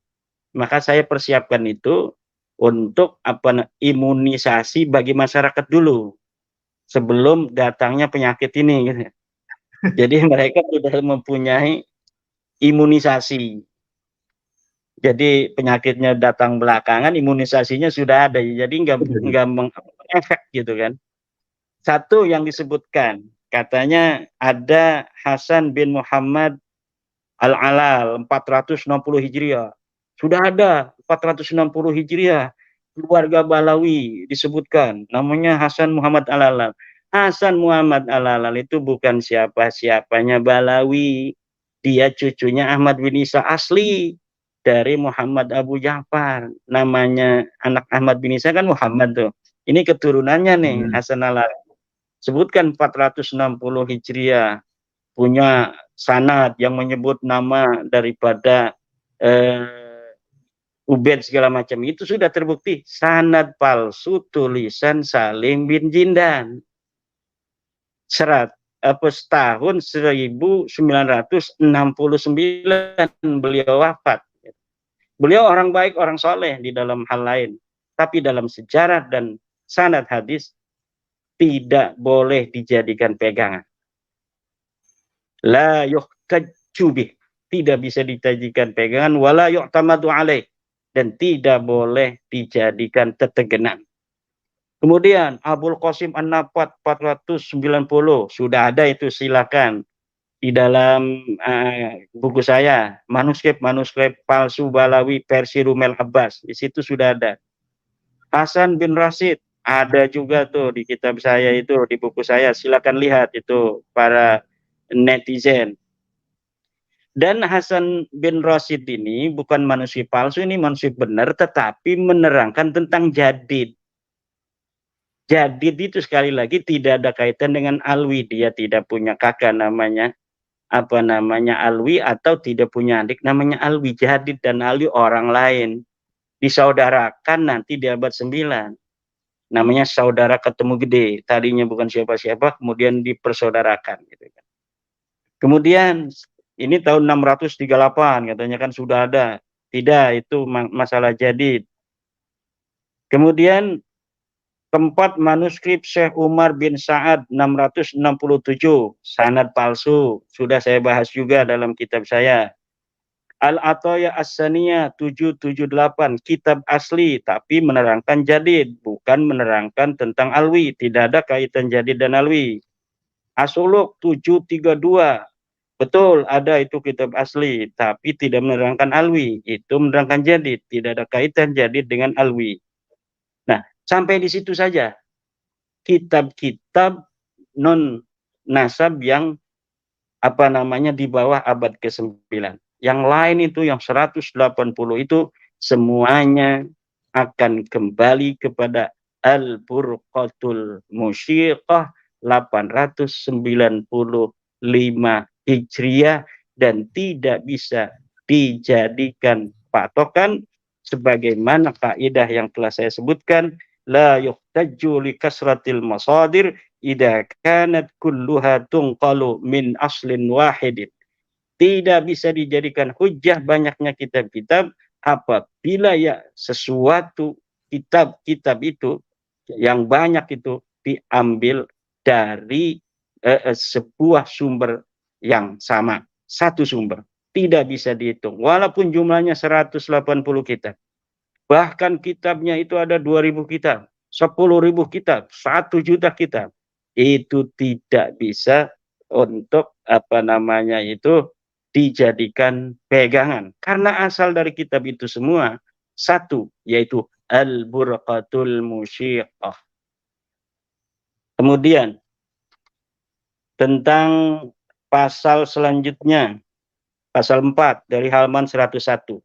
Maka saya persiapkan itu untuk imunisasi bagi masyarakat dulu sebelum datangnya penyakit ini gitu. Jadi mereka sudah mempunyai imunisasi. Jadi penyakitnya datang belakangan, imunisasinya sudah ada. Jadi nggak mengefek gitu kan. Satu yang disebutkan, katanya ada Hasan bin Muhammad Al-Alal 460 Hijriah. Sudah ada 460 Hijriah keluarga Balawi disebutkan, namanya Hasan Muhammad Al-Alal. Hasan Muhammad Al-Halal itu bukan siapa-siapanya Balawi. Dia cucunya Ahmad bin Isa asli dari Muhammad Abu Ja'far. Namanya anak Ahmad bin Isa kan Muhammad tuh. Ini keturunannya nih Hasan Al-Halal. Sebutkan 460 Hijriah. Punya sanad yang menyebut nama daripada Ubed segala macam. Itu sudah terbukti. Sanad palsu tulisan Salim bin Jindan. Tahun 1969 beliau wafat. Beliau orang baik, orang soleh di dalam hal lain. Tapi dalam sejarah dan sanad hadis tidak boleh dijadikan pegangan. La yuhtajju bih, tidak bisa dijadikan pegangan, wala yu'tamadu alaih, dan tidak boleh dijadikan tetegenan. Kemudian Abul Qasim An-Nafat 490 sudah ada itu, silakan di dalam buku saya, manuskrip palsu Balawi versi Rumel Abbas, di situ sudah ada. Hasan bin Rashid ada juga tuh di kitab saya itu, di buku saya, silakan lihat itu para netizen. Dan Hasan bin Rashid ini bukan manuskrip palsu, ini manuskrip benar, tetapi menerangkan tentang jadid. Jadid itu sekali lagi tidak ada kaitan dengan Alwi. Dia tidak punya kakak namanya Alwi, atau tidak punya adik namanya Alwi. Jadid dan Alwi orang lain. Disaudarakan nanti di abad 9. Namanya saudara ketemu gede. Tadinya bukan siapa-siapa, kemudian dipersaudarakan. Gitu kan. Kemudian ini tahun 638 katanya kan sudah ada. Tidak, itu masalah jadid. Kemudian keempat, manuskrip Syekh Umar bin Sa'ad 667, sanad palsu, sudah saya bahas juga dalam kitab saya. Al-Ataya As-Saniyah 778, kitab asli tapi menerangkan jadid, bukan menerangkan tentang Alwi, tidak ada kaitan jadid dan Alwi. As-Suluk 732, betul ada itu kitab asli tapi tidak menerangkan Alwi, itu menerangkan jadid, tidak ada kaitan jadid dengan Alwi. Nah, sampai di situ saja kitab-kitab non nasab yang di bawah abad ke-9. Yang lain itu yang 180 itu semuanya akan kembali kepada Al-Burqatul Musyiqah 895 Hijriah dan tidak bisa dijadikan patokan sebagaimana kaidah yang telah saya sebutkan, la yuhtajju li kasratil masadir idza kanat kulluha tunqalu min aslin wahidin. Tidak bisa dijadikan hujjah banyaknya kitab-kitab apabila ya sesuatu kitab-kitab itu yang banyak itu diambil dari sebuah sumber yang sama, satu sumber. Tidak bisa dihitung walaupun jumlahnya 180 kitab. Bahkan kitabnya itu ada 2.000 kitab, 10.000 kitab, 1 juta kitab. Itu tidak bisa untuk dijadikan pegangan. Karena asal dari kitab itu semua satu, yaitu Al-Burqatul Musyiqah. Kemudian tentang pasal selanjutnya, pasal 4 dari halaman 101.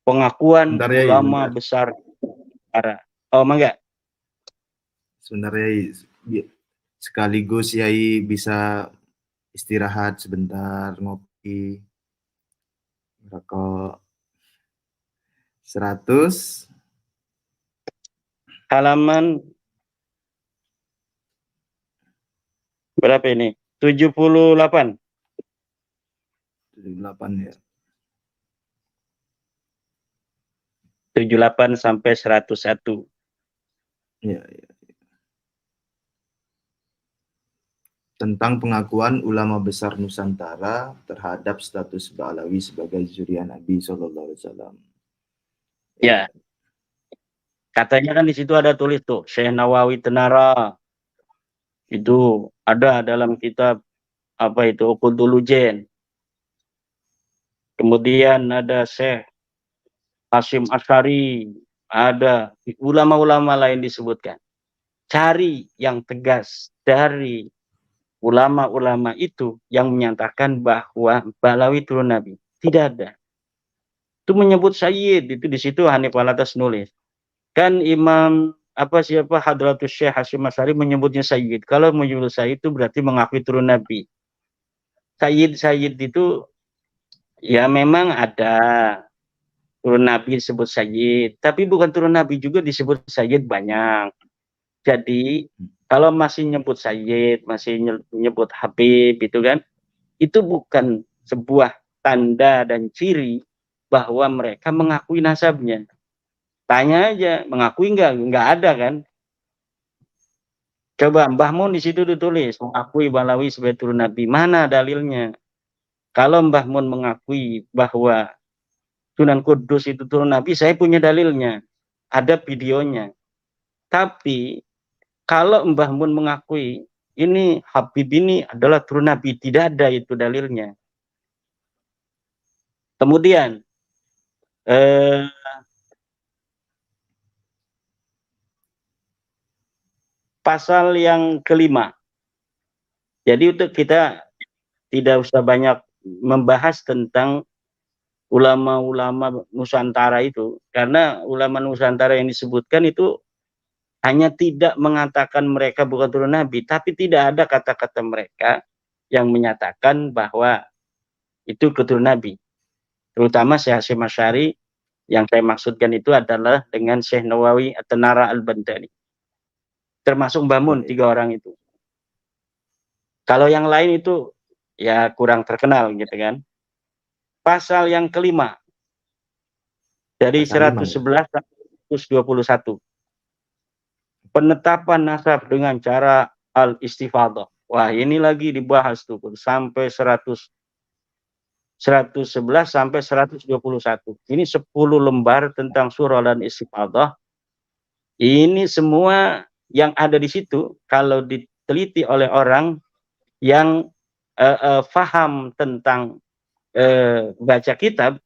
Pengakuan ulama besar. Oh, mangga. Sebenarnya sekaligus Yai bisa istirahat sebentar, ngopi, rokok. 100 halaman berapa ini? 78. 78 ya. 78 sampai 101. Ya. Tentang pengakuan ulama besar Nusantara terhadap status Ba'alawi sebagai zuriat Nabi SAW. Ya. Katanya kan di situ ada tulis tuh, Syekh Nawawi Tenara. Itu ada dalam kitab Uqudul Ujen. Kemudian ada Syekh Hasyim Asy'ari, ada ulama-ulama lain disebutkan. Cari yang tegas, dari ulama-ulama itu yang menyatakan bahwa Balawi turun Nabi. Tidak ada. Itu menyebut Sayyid, itu di situ Hanif Alatas nulis. Kan Imam siapa Hadratus Syekh Hasyim Asy'ari menyebutnya Sayyid. Kalau menyebut Sayyid itu berarti mengakui turun Nabi. Sayyid itu ya memang ada turun Nabi disebut Sayyid, tapi bukan turun Nabi juga disebut Sayyid banyak. Jadi kalau masih nyebut Sayyid, masih nyebut Habib itu kan, itu bukan sebuah tanda dan ciri bahwa mereka mengakui nasabnya. Tanya aja, mengakui enggak ada kan? Coba Mbah Mun di situ ditulis mengakui Balawi sebagai turun Nabi. Mana dalilnya? Kalau Mbah Mun mengakui bahwa Sunan Kudus itu turun Nabi, saya punya dalilnya. Ada videonya. Tapi kalau Mbah Mun mengakui ini Habib ini adalah turun Nabi, tidak ada itu dalilnya. Kemudian pasal yang kelima. Jadi untuk kita tidak usah banyak membahas tentang ulama-ulama Nusantara itu, karena ulama Nusantara yang disebutkan itu hanya tidak mengatakan mereka bukan turun Nabi, tapi tidak ada kata-kata mereka yang menyatakan bahwa itu keturunan Nabi. Terutama Syekh Hasyim Asy'ari, yang saya maksudkan itu adalah dengan Syekh Nawawi At-Tanara Al-Bantani. Termasuk Mbah Mun, 3 orang itu. Kalau yang lain itu ya kurang terkenal gitu kan. Pasal yang kelima dari 111 sampai 121. Penetapan nasab dengan cara al-istifadhah. Wah, ini lagi dibahas tuh sampai 111 sampai 121. Ini 10 lembar tentang surah dan istifadhah. Ini semua yang ada di situ kalau diteliti oleh orang yang faham tentang baca kitab,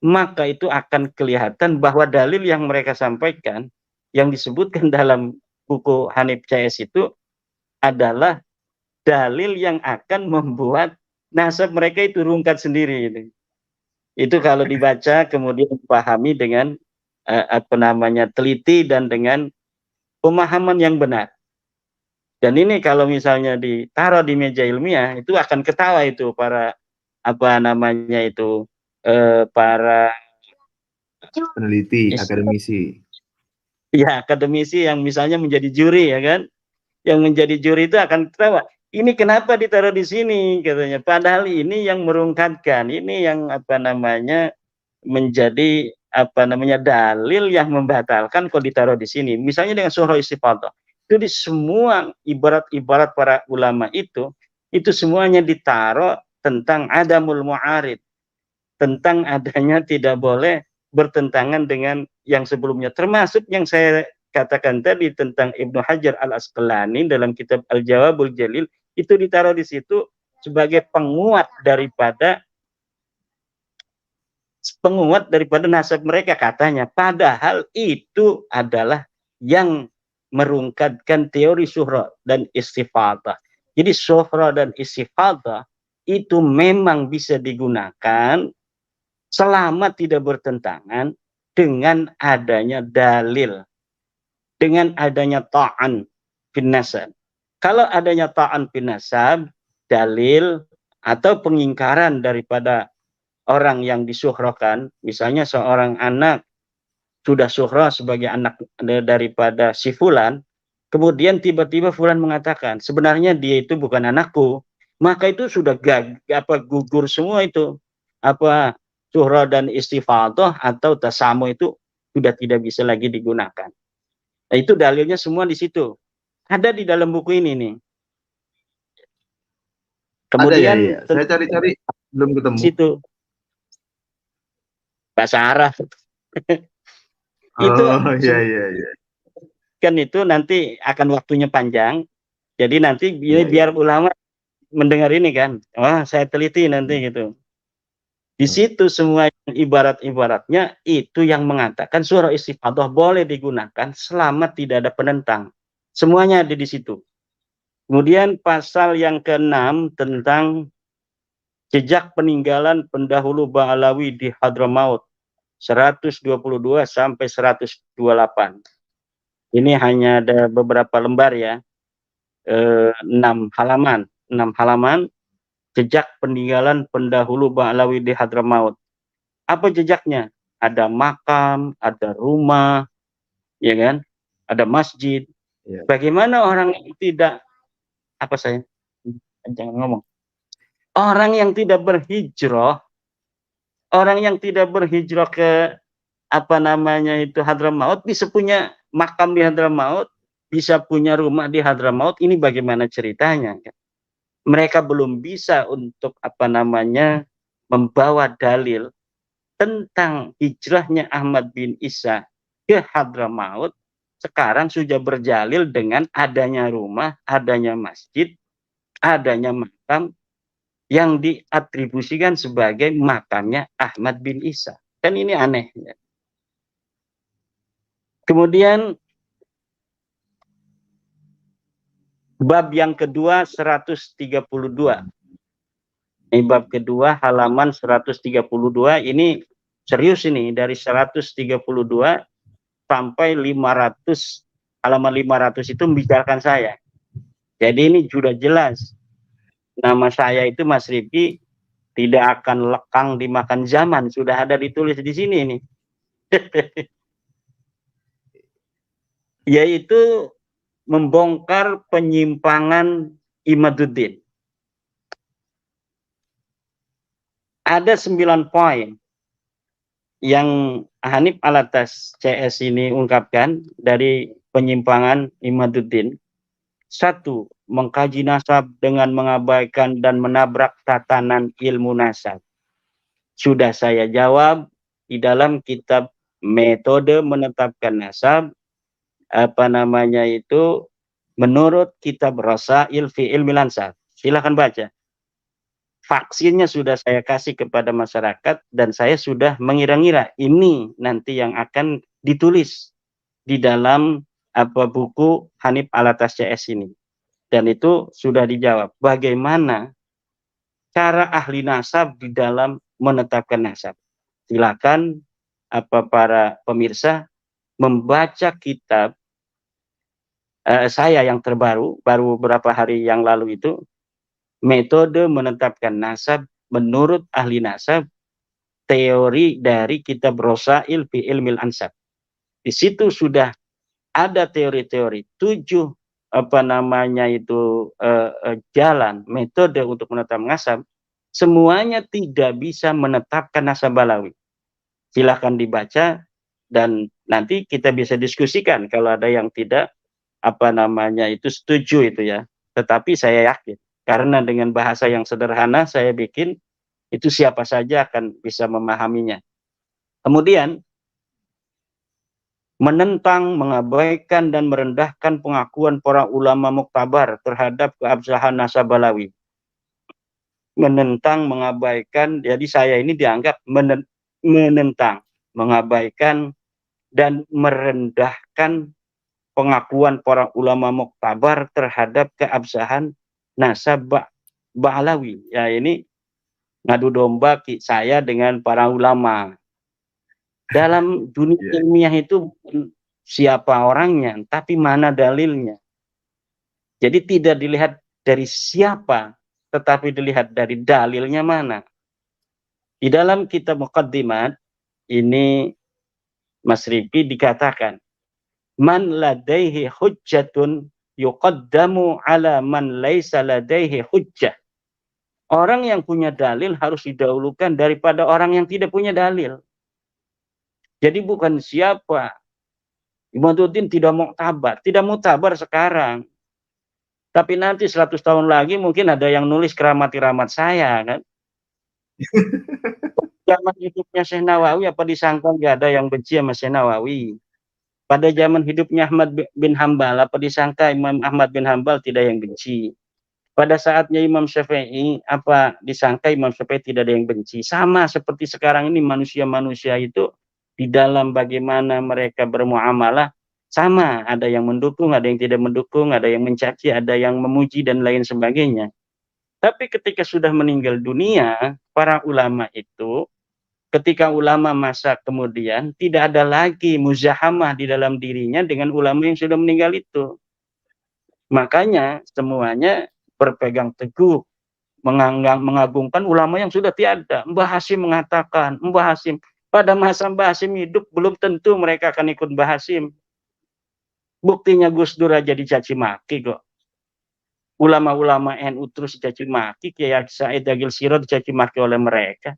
maka itu akan kelihatan bahwa dalil yang mereka sampaikan yang disebutkan dalam buku Hanif CS itu adalah dalil yang akan membuat nasab mereka itu rungkat sendiri. Itu kalau dibaca kemudian dipahami dengan teliti dan dengan pemahaman yang benar. Dan ini kalau misalnya ditaruh di meja ilmiah, itu akan ketawa itu para para peneliti, akademisi. Ya, akademisi yang misalnya menjadi juri ya kan. Yang menjadi juri itu akan ketawa. Ini kenapa ditaruh di sini katanya. Padahal ini yang merungkatkan, ini yang menjadi dalil yang membatalkan kalau ditaruh di sini. Misalnya dengan surah istifadhah. Itu di semua ibarat-ibarat para ulama itu semuanya ditaruh tentang adamul mu'arid, tentang adanya tidak boleh bertentangan dengan yang sebelumnya, termasuk yang saya katakan tadi tentang Ibnu Hajar Al-Asqalani dalam kitab Al-Jawabul Jalil, itu ditaruh di situ sebagai penguat daripada nasab mereka katanya, padahal itu adalah yang merungkatkan teori syuhra dan istifadhah. Jadi syuhra dan istifadhah itu memang bisa digunakan selama tidak bertentangan dengan adanya dalil, dengan adanya ta'an fin nasab. Kalau adanya ta'an fin nasab, dalil atau pengingkaran daripada orang yang disuhrokan, misalnya seorang anak sudah suhroh sebagai anak daripada si fulan, kemudian tiba-tiba fulan mengatakan sebenarnya dia itu bukan anakku, maka itu sudah gugur semua itu suhroh dan istifadhah atau tasamu itu sudah tidak bisa lagi digunakan. Nah, itu dalilnya semua di situ. Ada di dalam buku ini nih. Kemudian ada, ya. Saya cari-cari belum ketemu. Situ bahasa Arab. Itu iya. Kan itu nanti akan waktunya panjang. Jadi nanti biar ulama mendengar ini kan. Wah, saya teliti nanti gitu. Di situ semua ibarat-ibaratnya itu yang mengatakan surah istifadhah boleh digunakan selama tidak ada penentang. Semuanya ada di situ. Kemudian pasal yang ke-6 tentang jejak peninggalan pendahulu Ba'alawi di Hadramaut 122 sampai 128. Ini hanya ada beberapa lembar ya, 6 halaman jejak peninggalan pendahulu Ba'alawi di Hadramaut. Apa jejaknya? Ada makam, ada rumah, ya kan? Ada masjid. Ya. Bagaimana orang yang tidak jangan ngomong. Orang yang tidak berhijrah ke Hadramaut bisa punya makam di Hadramaut, bisa punya rumah di Hadramaut. Ini bagaimana ceritanya? Mereka belum bisa untuk membawa dalil tentang hijrahnya Ahmad bin Isa ke Hadramaut. Sekarang sudah berjalil dengan adanya rumah, adanya masjid, adanya makam yang diatribusikan sebagai makamnya Ahmad bin Isa. Kan ini aneh. Kemudian bab yang kedua 132. Ini bab kedua halaman 132. Ini serius ini, dari 132 sampai 500, halaman 500 itu membicarakan saya. Jadi ini sudah jelas. Nama saya itu Mas Rifki tidak akan lekang dimakan zaman, sudah ada ditulis di sini nih. Yaitu membongkar penyimpangan Imaduddin. Ada 9 poin yang Hanif Alatas CS ini ungkapkan dari penyimpangan Imaduddin. 1. Mengkaji nasab dengan mengabaikan dan menabrak tatanan ilmu nasab. Sudah saya jawab di dalam kitab metode menetapkan nasab, menurut kitab Rasail fi Ilmil Ansab. Silakan baca. Vaksinnya sudah saya kasih kepada masyarakat dan saya sudah mengira-ngira ini nanti yang akan ditulis di dalam buku Hanif Alatas CS ini. Dan itu sudah dijawab. Bagaimana cara ahli nasab di dalam menetapkan nasab? Silakan para pemirsa membaca kitab saya yang terbaru, baru beberapa hari yang lalu itu, metode menetapkan nasab menurut ahli nasab, teori dari kitab Rasail fi Ilmil Ansab. Di situ sudah ada teori-teori 7 jalan metode untuk menetapkan nasab. Semuanya tidak bisa menetapkan nasab Ba'alawi. Silahkan dibaca dan nanti kita bisa diskusikan kalau ada yang tidak setuju itu ya. Tetapi saya yakin karena dengan bahasa yang sederhana saya bikin itu siapa saja akan bisa memahaminya. Kemudian menentang, mengabaikan dan merendahkan pengakuan para ulama muktabar terhadap keabsahan nasab Ba'alawi. Menentang, mengabaikan, jadi saya ini dianggap menentang, mengabaikan dan merendahkan pengakuan para ulama muktabar terhadap keabsahan nasab Ba'alawi. Ya ini ngadu domba saya dengan para ulama. Dalam dunia ilmiah itu siapa orangnya, tapi mana dalilnya. Jadi tidak dilihat dari siapa, tetapi dilihat dari dalilnya mana. Di dalam kitab Muqaddimat, ini Mas Rifki dikatakan, man ladaihi hujjatun yuqaddamu ala man laisa ladaihi hujjah. Orang yang punya dalil harus didahulukan daripada orang yang tidak punya dalil. Jadi bukan siapa. Imaduddin tidak muktabar sekarang. Tapi nanti 100 tahun lagi mungkin ada yang nulis keramat-keramat saya kan. Zaman hidupnya Syekh Nawawi apa disangka nggak ada yang benci sama Syekh Nawawi. Pada zaman hidupnya Ahmad bin Hambal apa disangka Imam Ahmad bin Hambal tidak yang benci. Pada saatnya Imam Syafi'i apa disangka Imam Syafi'i tidak ada yang benci. Sama seperti sekarang ini manusia-manusia itu di dalam bagaimana mereka bermuamalah sama, ada yang mendukung, ada yang tidak mendukung, ada yang mencaci, ada yang memuji dan lain sebagainya. Tapi ketika sudah meninggal dunia, para ulama itu, ketika ulama masa kemudian, tidak ada lagi muzahamah di dalam dirinya dengan ulama yang sudah meninggal itu. Makanya semuanya berpegang teguh, mengagungkan ulama yang sudah tiada. Mbah Hasyim mengatakan, Mbah Hasyim, pada masa Mbah Hasyim hidup, belum tentu mereka akan ikut Mbah Hasyim. Buktinya Gus Dur aja dicaci maki kok. Ulama-ulama NU terus dicaci maki, Kiai Said Agil Sirot dicaci maki oleh mereka.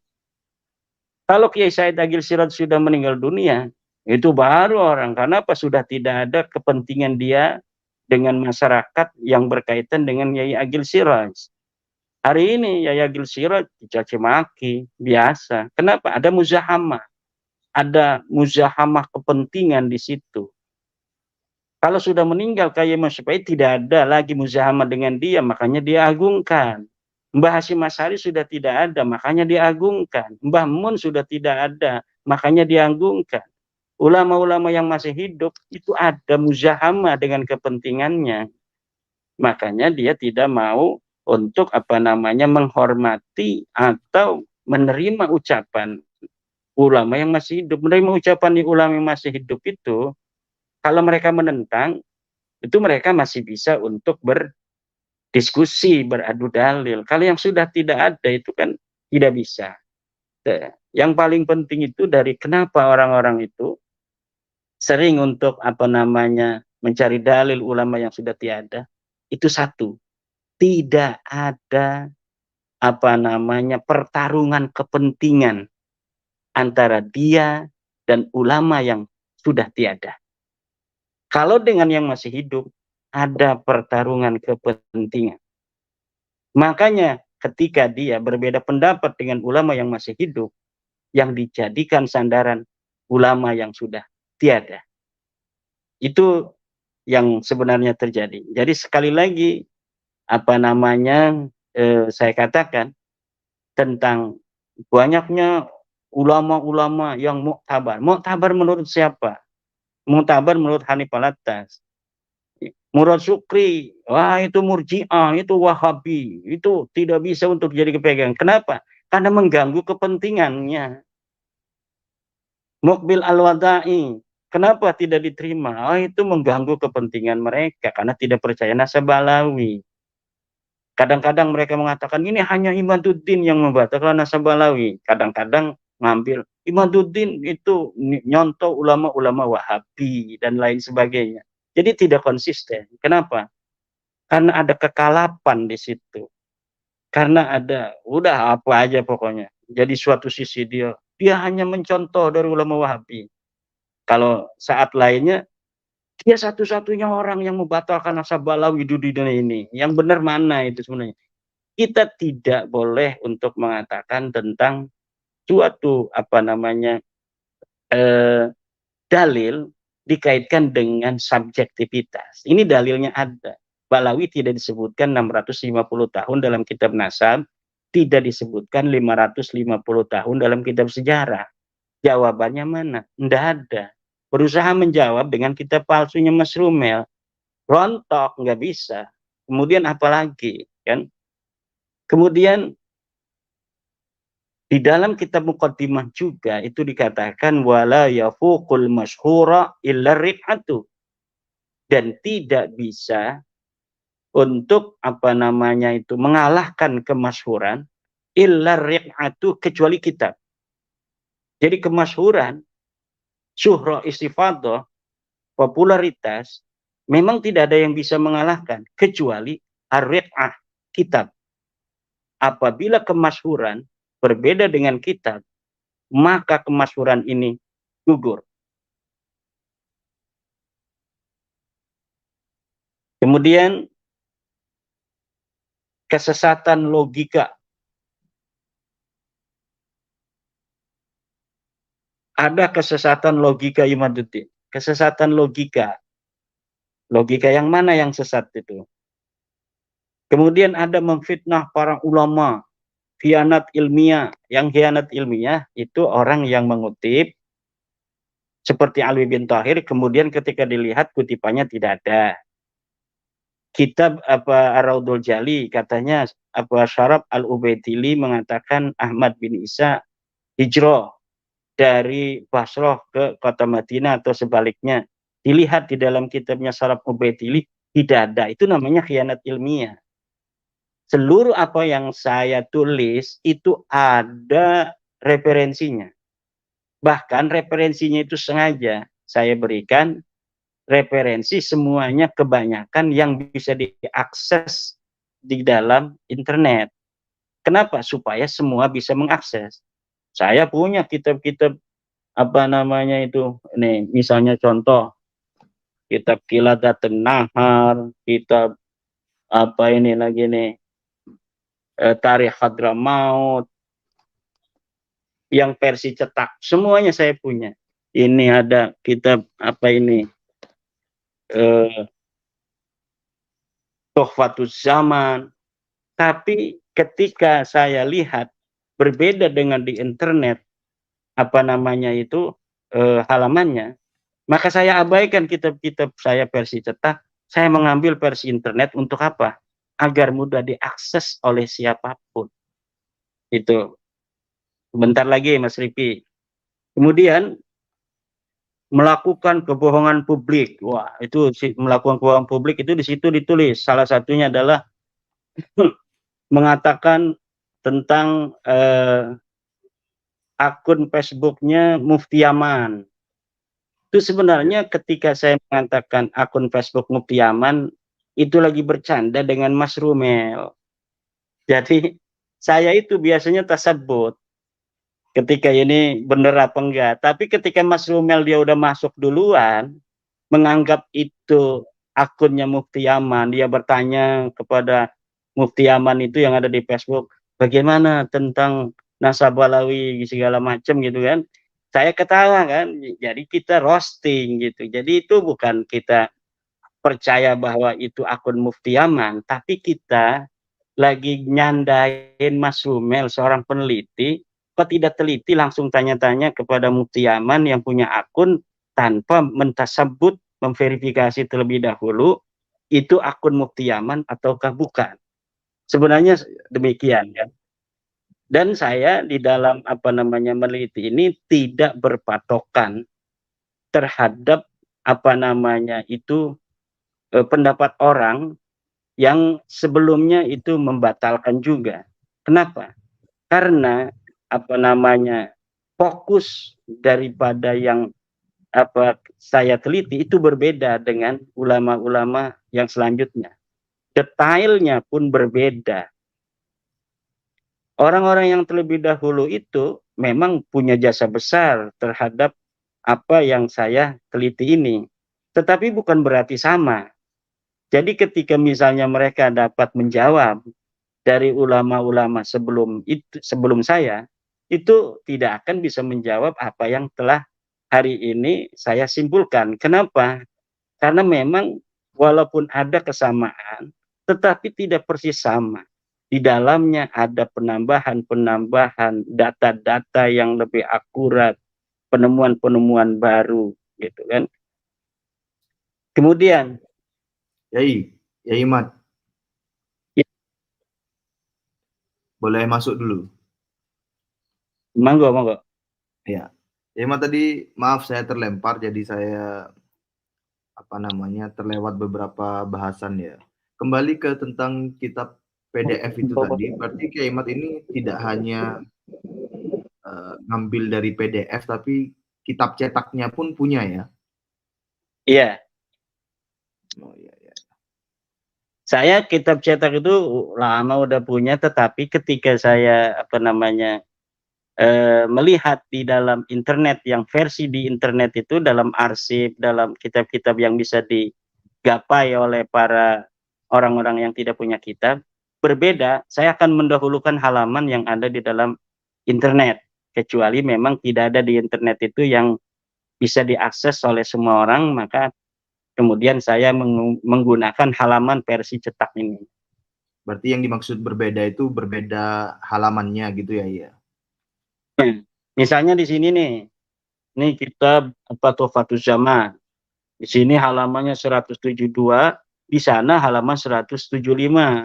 Kalau Kiai Said Agil Sirot sudah meninggal dunia, itu baru orang. Karena apa? Sudah tidak ada kepentingan dia dengan masyarakat yang berkaitan dengan Kiai Agil Sirot. Hari ini Kiai Agil Sirot dicaci maki, biasa. Kenapa? Ada muzahamah. Ada muzahamah kepentingan di situ. Kalau sudah meninggal Kiai Mas Syafii tidak ada lagi muzahamah dengan dia, makanya dia agungkan. Mbah Hasyim Asy'ari sudah tidak ada, makanya diagungkan. Mbah Mun sudah tidak ada, makanya diagungkan. Ulama-ulama yang masih hidup itu ada muzahamah dengan kepentingannya. Makanya dia tidak mau untuk menghormati atau menerima ucapan ulama yang masih hidup. Menerima ucapan di ulama yang masih hidup itu, kalau mereka menentang, itu mereka masih bisa untuk berdiskusi, beradu dalil. Kalau yang sudah tidak ada itu kan tidak bisa. Yang paling penting itu dari kenapa orang-orang itu sering untuk mencari dalil ulama yang sudah tiada. Itu satu, tidak ada pertarungan kepentingan antara dia dan ulama yang sudah tiada. Kalau dengan yang masih hidup, ada pertarungan kepentingan. Makanya ketika dia berbeda pendapat dengan ulama yang masih hidup, yang dijadikan sandaran ulama yang sudah tiada. Itu yang sebenarnya terjadi. Jadi sekali lagi, saya katakan tentang banyaknya ulama-ulama yang muktabar. Muktabar menurut siapa? Muktabar menurut Hanif Alatas. Murad Syukri, wah itu Murji'ah, itu Wahabi, itu tidak bisa untuk jadi kepegang. Kenapa? Karena mengganggu kepentingannya. Mukbil Al-Wada'i, kenapa tidak diterima? Oh, itu mengganggu kepentingan mereka karena tidak percaya nasab Alawi. Kadang-kadang mereka mengatakan ini hanya Imaduddin yang membatalkan nasab Alawi. Kadang-kadang ngambil Imaduddin itu nyontoh ulama-ulama Wahabi dan lain sebagainya. Jadi tidak konsisten. Kenapa? Karena ada kekalapan di situ. Karena ada, udah apa aja pokoknya. Jadi suatu sisi dia hanya mencontoh dari ulama Wahabi. Kalau saat lainnya, dia satu-satunya orang yang membatalkan nasab Alawi di dunia ini. Yang benar mana itu sebenarnya? Kita tidak boleh untuk mengatakan tentang suatu dalil dikaitkan dengan subjektivitas. Ini dalilnya ada. Balawi tidak disebutkan 650 tahun dalam kitab nasab, tidak disebutkan 550 tahun dalam kitab sejarah. Jawabannya mana? Tidak ada. Berusaha menjawab dengan kitab palsunya Mas Rumel. Rontok, nggak bisa. Kemudian apalagi? Kan? Kemudian di dalam kitab Muqaddimah juga itu dikatakan wala yafuqul masyhura illa rif'atu, dan tidak bisa untuk mengalahkan kemasyhuran illa rif'atu kecuali kitab. Jadi kemasyhuran, syuhra istifadah, popularitas memang tidak ada yang bisa mengalahkan kecuali ar-rif'ah, kitab. Apabila kemasyhuran berbeda dengan kitab, maka kemasyhuran ini gugur. Kemudian kesesatan logika. Ada kesesatan logika Imaduddin. Kesesatan logika. Logika yang mana yang sesat itu? Kemudian ada memfitnah para ulama. Khianat ilmiah. Yang khianat ilmiah itu orang yang mengutip seperti Alwi bin Thahir, kemudian ketika dilihat kutipannya tidak ada. Kitab Ar-Raudhul Jali katanya Syaraf Al-Ubaidili mengatakan Ahmad bin Isa hijrah dari Basrah ke kota Madinah atau sebaliknya. Dilihat di dalam kitabnya Syaraf Ubaidili tidak ada. Itu namanya khianat ilmiah. Seluruh apa yang saya tulis itu ada referensinya. Bahkan referensinya itu sengaja saya berikan referensi semuanya kebanyakan yang bisa diakses di dalam internet. Kenapa? Supaya semua bisa mengakses. Saya punya kitab-kitab ini misalnya contoh kitab Qiladatun Nahar, kitab ini lagi nih Tarikh Hadramaut yang versi cetak, semuanya saya punya. Ini ada kitab Tuhfatuz Zaman. Tapi ketika saya lihat berbeda dengan di internet halamannya, maka saya abaikan kitab-kitab saya versi cetak, saya mengambil versi internet untuk apa? Agar mudah diakses oleh siapapun. Itu. Sebentar lagi Mas Riki. Kemudian melakukan kebohongan publik. Wah, itu melakukan kebohongan publik itu di situ ditulis. Salah satunya adalah mengatakan tentang akun Facebooknya Mufti Yaman. Itu sebenarnya ketika saya mengatakan akun Facebook Mufti Yaman, itu lagi bercanda dengan Mas Rumel. Jadi saya itu biasanya tasabut ketika ini bener apa enggak. Tapi ketika Mas Rumel dia udah masuk duluan, menganggap itu akunnya Mufti Yaman, dia bertanya kepada Mufti Yaman itu yang ada di Facebook, bagaimana tentang Nasabalawi segala macam gitu kan. Saya ketawa kan, jadi kita roasting gitu. Jadi itu bukan kita percaya bahwa itu akun Mufti Yaman, tapi kita lagi nyandain Mas Rumel, seorang peneliti, kok tidak teliti langsung tanya-tanya kepada Mufti Yaman yang punya akun tanpa mentasabut, memverifikasi terlebih dahulu, itu akun Mufti Yaman ataukah bukan. Sebenarnya demikian kan. Dan saya di dalam meneliti ini tidak berpatokan terhadap pendapat orang yang sebelumnya itu membatalkan juga. Kenapa? Karena fokus daripada yang saya teliti itu berbeda dengan ulama-ulama yang selanjutnya. Detailnya pun berbeda. Orang-orang yang terlebih dahulu itu memang punya jasa besar terhadap apa yang saya teliti ini. Tetapi bukan berarti sama. Jadi ketika misalnya mereka dapat menjawab dari ulama-ulama sebelum saya, itu tidak akan bisa menjawab apa yang telah hari ini saya simpulkan. Kenapa? Karena memang walaupun ada kesamaan, tetapi tidak persis sama. Di dalamnya ada penambahan data-data yang lebih akurat, penemuan-penemuan baru, gitu kan. Kemudian, Yai Mat, ya, boleh masuk dulu. Monggo. Ya, Yai Mat tadi maaf saya terlempar, jadi saya terlewat beberapa bahasan ya. Kembali ke tentang kitab PDF itu tadi, berarti Kiai Mat ini tidak hanya ngambil dari PDF, tapi kitab cetaknya pun punya ya? Iya. Oh iya. Saya kitab cetak itu lama udah punya, tetapi ketika saya melihat di dalam internet, yang versi di internet itu dalam arsip, dalam kitab-kitab yang bisa digapai oleh para orang-orang yang tidak punya kitab, berbeda. Saya akan mendahulukan halaman yang ada di dalam internet, kecuali memang tidak ada di internet itu yang bisa diakses oleh semua orang, maka kemudian saya menggunakan halaman versi cetak ini. Berarti yang dimaksud berbeda itu berbeda halamannya gitu ya? Iya. Misalnya di sini nih, Ini kitab Tuhfatul Zaman. Di sini halamannya 172, di sana halaman 175,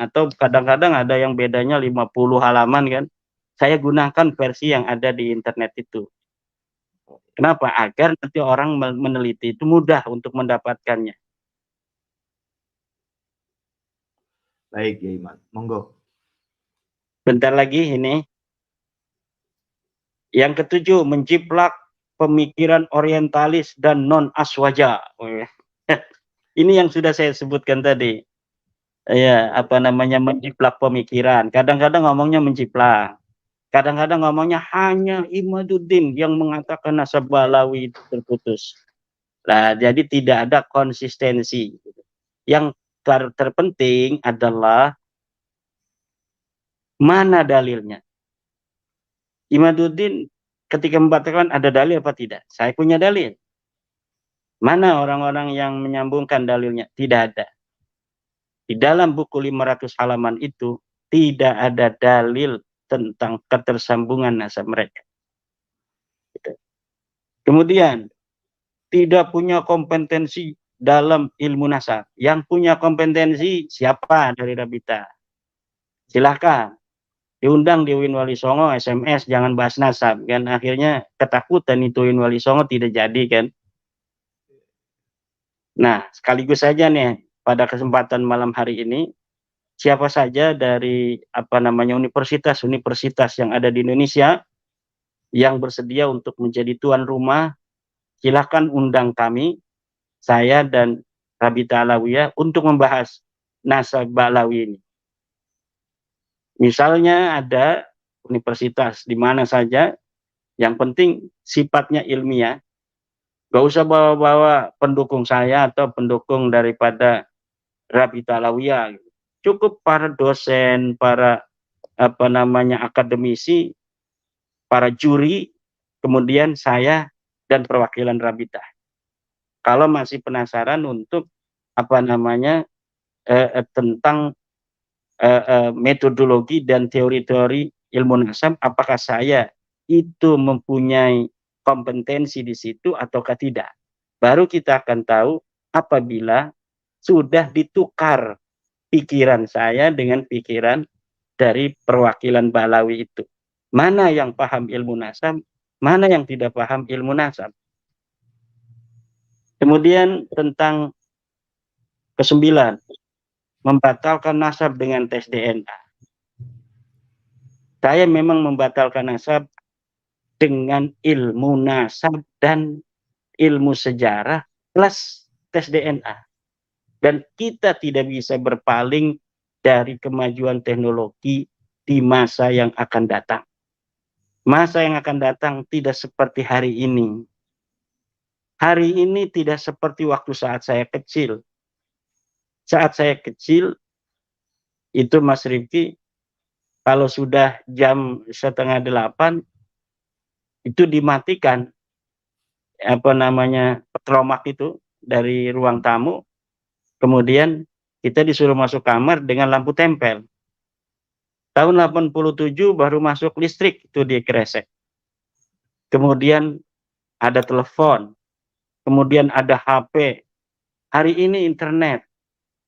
atau kadang-kadang ada yang bedanya 50 halaman kan. Saya gunakan versi yang ada di internet itu. Kenapa? Agar nanti orang meneliti itu mudah untuk mendapatkannya. Baik, ya Iman. Monggo. Bentar lagi ini. Yang ketujuh, menjiplak pemikiran orientalis dan non-aswaja. Ini yang sudah saya sebutkan tadi. Ya, apa namanya, menjiplak pemikiran. Kadang-kadang ngomongnya menjiplak. Kadang-kadang ngomongnya hanya Imaduddin yang mengatakan nasab Balawi itu terputus. Nah, jadi tidak ada konsistensi. Yang terpenting adalah mana dalilnya. Imaduddin ketika membatalkan ada dalil apa tidak? Saya punya dalil. Mana orang-orang yang menyambungkan dalilnya? Tidak ada. Di dalam buku 500 halaman itu tidak ada dalil tentang ketersambungan nasab mereka. Kemudian tidak punya kompetensi dalam ilmu nasab. Yang punya kompetensi siapa dari Rabita? Silahkan diundang di UIN Wali Songo, SMS, jangan bahas nasab kan, akhirnya ketakutan itu UIN Wali Songo tidak jadi kan. Nah, sekaligus saja nih pada kesempatan malam hari ini, siapa saja dari universitas yang ada di Indonesia yang bersedia untuk menjadi tuan rumah, silahkan undang kami, saya dan Rabita Alawiyah, untuk membahas nasab Balawi ini. Misalnya ada universitas di mana saja, yang penting sifatnya ilmiah. Gak usah bawa-bawa pendukung saya atau pendukung daripada Rabita Alawiyah. Cukup para dosen, para akademisi, para juri, kemudian saya dan perwakilan Rabita. Kalau masih penasaran untuk tentang metodologi dan teori-teori ilmu nasab, apakah saya itu mempunyai kompetensi di situ ataukah tidak. Baru kita akan tahu apabila sudah ditukar pikiran saya dengan pikiran dari perwakilan Balawi itu. Mana yang paham ilmu nasab, mana yang tidak paham ilmu nasab. Kemudian tentang ke-9, membatalkan nasab dengan tes DNA. Saya memang membatalkan nasab dengan ilmu nasab dan ilmu sejarah plus tes DNA. Dan kita tidak bisa berpaling dari kemajuan teknologi di masa yang akan datang. Masa yang akan datang tidak seperti hari ini. Hari ini tidak seperti waktu saat saya kecil. Saat saya kecil, itu Mas Rifki, kalau sudah jam 7:30, itu dimatikan petromak itu dari ruang tamu, kemudian kita disuruh masuk kamar dengan lampu tempel. Tahun 87 baru masuk listrik itu di Kresek. Kemudian ada telepon, kemudian ada HP. Hari ini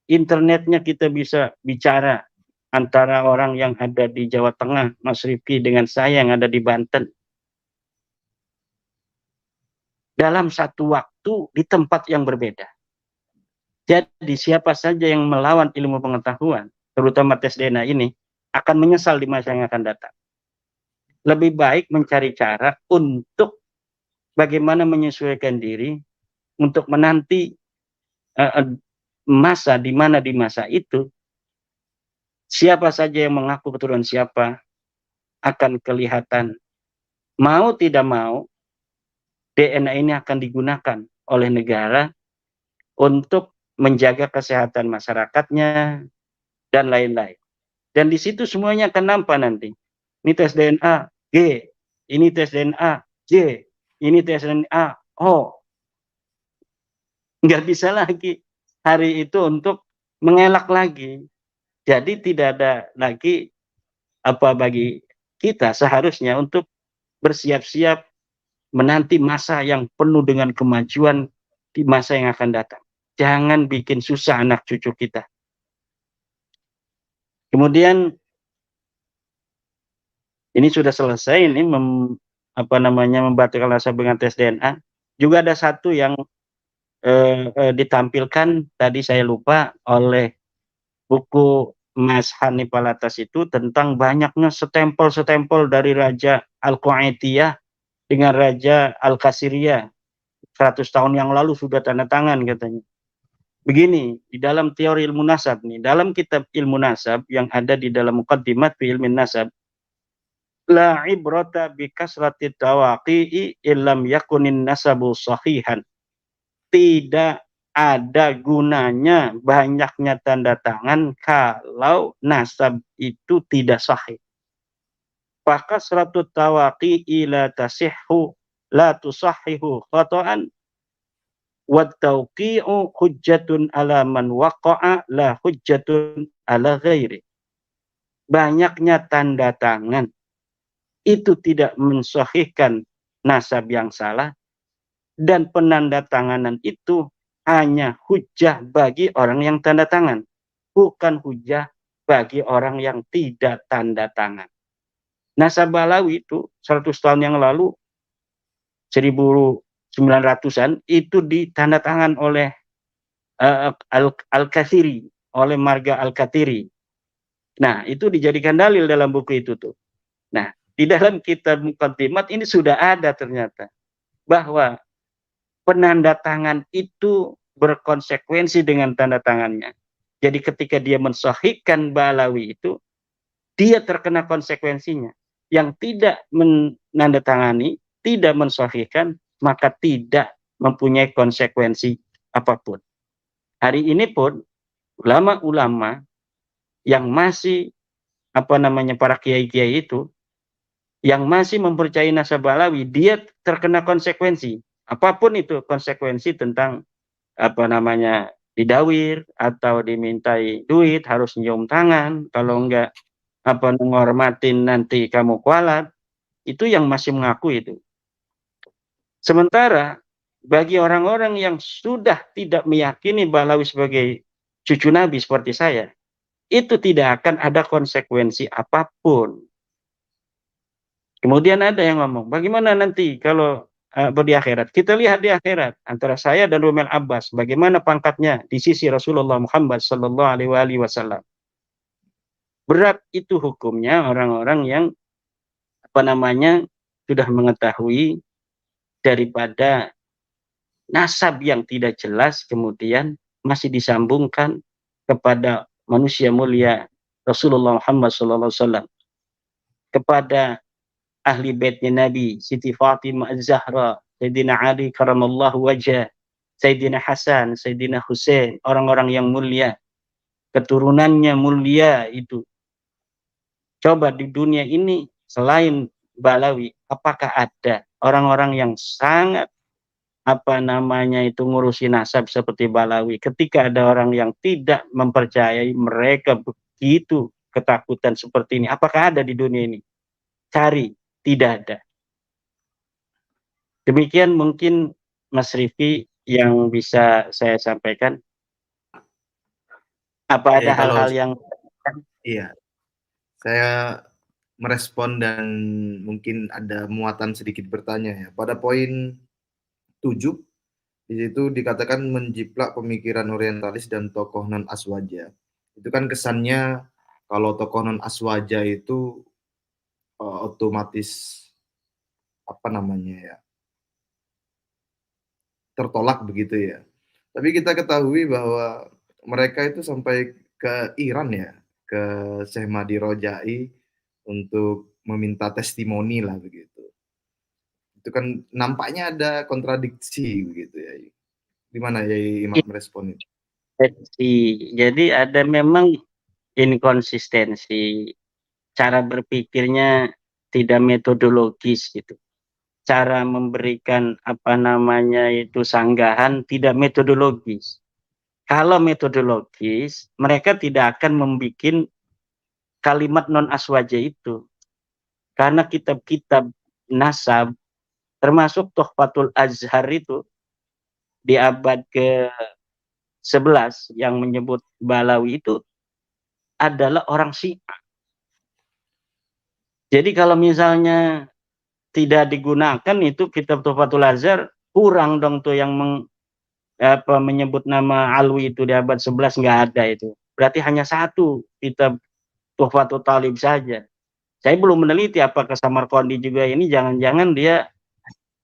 internetnya kita bisa bicara antara orang yang ada di Jawa Tengah, Mas Rifki, dengan saya yang ada di Banten. Dalam satu waktu di tempat yang berbeda. Jadi siapa saja yang melawan ilmu pengetahuan, terutama tes DNA ini, akan menyesal di masa yang akan datang. Lebih baik mencari cara untuk bagaimana menyesuaikan diri untuk menanti masa di mana di masa itu siapa saja yang mengaku keturunan siapa akan kelihatan. Mau tidak mau, DNA ini akan digunakan oleh negara untuk menjaga kesehatan masyarakatnya dan lain-lain. Dan di situ semuanya akan nampak nanti. Ini tes DNA G, ini tes DNA J, ini tes DNA O. Nggak bisa lagi hari itu untuk mengelak lagi. Jadi tidak ada lagi bagi kita seharusnya untuk bersiap-siap menanti masa yang penuh dengan kemajuan di masa yang akan datang. Jangan bikin susah anak cucu kita. Kemudian ini sudah selesai, ini membatalkan nasab dengan tes DNA. Juga ada satu yang ditampilkan tadi saya lupa oleh buku Mas Hanif Alatas itu tentang banyaknya stempel-stempel dari Raja Al-Qaitiyah dengan Raja Al-Kasiriyah 100 tahun yang lalu sudah tanda tangan katanya. Begini, di dalam teori ilmu nasab nih, dalam kitab ilmu nasab yang ada di dalam Muqaddimat fi ilmin nasab, la ibrata bi kasrati tawaqi'i illam yakunin nasabu sahihan. Tidak ada gunanya banyaknya tanda tangan kalau nasab itu tidak sahih. Fakasratu tawaqi'i la tasihhu la tusahhihu khata'an wa tawqi'u hujjatun ala man waqa'a la hujjatun ala ghairi. Banyaknya tanda tangan itu tidak mensahihkan nasab yang salah, dan penandatanganan itu hanya hujjah bagi orang yang tanda tangan, bukan hujjah bagi orang yang tidak tanda tangan. Nasab Balawi itu 100 tahun yang lalu, 1900-an, itu ditanda tangan oleh Al-Kathiri, oleh Marga Al-Kathiri. Nah, itu dijadikan dalil dalam buku itu tuh. Nah, di dalam kitab Muqaddimat ini sudah ada ternyata bahwa penanda tangan itu berkonsekuensi dengan tanda tangannya. Jadi ketika dia mensahihkan Balawi itu, dia terkena konsekuensinya. Yang tidak menandatangani, tidak mensahihkan, maka tidak mempunyai konsekuensi apapun. Hari ini pun ulama-ulama yang masih para kiai-kiai itu yang masih mempercayai nasab Balawi, dia terkena konsekuensi. Apapun itu konsekuensi tentang didawir atau dimintai duit, harus nyium tangan, kalau enggak menghormatin nanti kamu kualat, itu yang masih mengaku itu. Sementara bagi orang-orang yang sudah tidak meyakini Balawi sebagai cucu Nabi seperti saya, itu tidak akan ada konsekuensi apapun. Kemudian ada yang ngomong, bagaimana nanti kalau di akhirat? Kita lihat di akhirat antara saya dan Rumel Abbas, bagaimana pangkatnya di sisi Rasulullah Muhammad sallallahu alaihi wasallam. Berat itu hukumnya orang-orang yang sudah mengetahui daripada nasab yang tidak jelas kemudian masih disambungkan kepada manusia mulia Rasulullah Muhammad sallallahu alaihi wasallam, kepada ahli baitnya Nabi, Siti Fatimah Az-Zahra, Sayyidina Ali karamallahu wajah, Sayyidina Hasan, Sayyidina Husain, orang-orang yang mulia, keturunannya mulia itu. Coba di dunia ini selain Balawi, apakah ada orang-orang yang sangat ngurusi nasab seperti Balawi? Ketika ada orang yang tidak mempercayai mereka begitu ketakutan seperti ini, apakah ada di dunia ini? Cari, tidak ada. Demikian mungkin Mas Rifki yang bisa saya sampaikan. Apa ada hal-hal yang... Iya, saya merespon dan mungkin ada muatan sedikit bertanya ya. Pada poin 7, di situ dikatakan menjiplak pemikiran orientalis dan tokoh non-aswaja. Itu kan kesannya kalau tokoh non-aswaja itu otomatis tertolak begitu ya. Tapi kita ketahui bahwa mereka itu sampai ke Iran ya, ke Syekh Mahdi Rojai untuk meminta testimoni lah begitu. Itu kan nampaknya ada kontradiksi begitu ya. Gimana ya Imam merespon itu? Jadi ada memang inkonsistensi, cara berpikirnya tidak metodologis gitu. Cara memberikan sanggahan tidak metodologis. Kalau metodologis, mereka tidak akan membuat kalimat non aswaja itu. Karena kitab-kitab nasab termasuk Tuhfatul Azhar itu di abad ke-11 yang menyebut Balawi itu adalah orang Syiah. Jadi kalau misalnya tidak digunakan itu kitab Tuhfatul Azhar, kurang dong tuh yang menyebut nama Alwi itu di abad 11, nggak ada itu. Berarti hanya satu kitab Tuhfatul Talib saja. Saya belum meneliti apakah Samarqandi juga ini jangan-jangan dia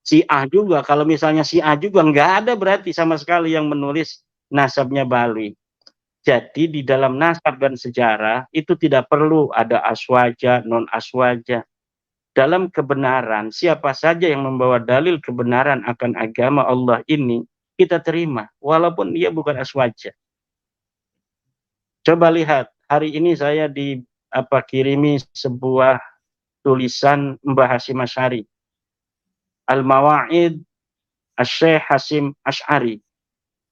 Syiah juga. Kalau misalnya Syiah juga nggak ada berarti sama sekali yang menulis nasabnya Balwi. Jadi di dalam nasab dan sejarah itu tidak perlu ada aswaja, non aswaja. Dalam kebenaran, siapa saja yang membawa dalil kebenaran akan agama Allah ini, kita terima, walaupun dia bukan aswaja. Coba lihat, hari ini saya kirimi sebuah tulisan Mbah Hasyim Asy'ari, Al-Mawa'id Asy-Syaikh Hasyim Asy'ari.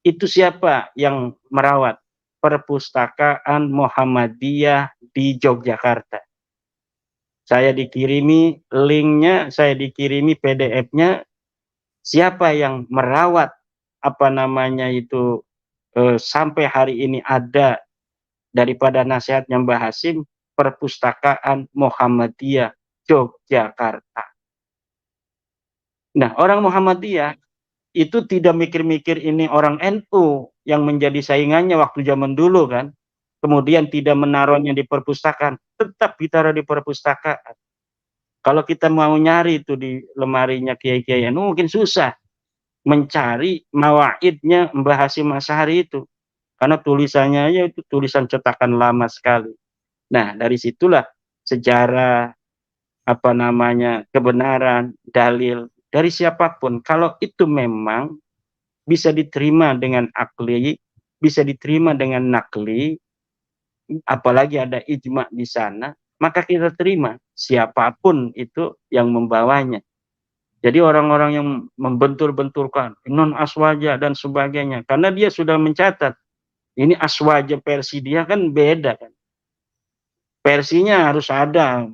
Itu siapa yang merawat? Perpustakaan Muhammadiyah di Yogyakarta. Saya dikirimi linknya, saya dikirimi PDF-nya. Siapa yang merawat sampai hari ini ada daripada nasihatnya Mbah Hasyim, Perpustakaan Muhammadiyah Yogyakarta. Nah, orang Muhammadiyah itu tidak mikir-mikir ini orang NU yang menjadi saingannya waktu zaman dulu kan. Kemudian tidak menaruhnya di perpustakaan, tetap ditaruh di perpustakaan. Kalau kita mau nyari itu di lemarinya kiai-kiai NU mungkin susah mencari mawaidnya Mbah Hasyim Asy'ari itu. Karena tulisannya aja itu tulisan cetakan lama sekali. Nah, dari situlah sejarah kebenaran, dalil dari siapapun, kalau itu memang bisa diterima dengan akli, bisa diterima dengan nakli, apalagi ada ijma di sana, maka kita terima siapapun itu yang membawanya. Jadi orang-orang yang membentur-benturkan non aswaja dan sebagainya, karena dia sudah mencatat ini aswaja versi dia kan beda kan. Versinya harus ada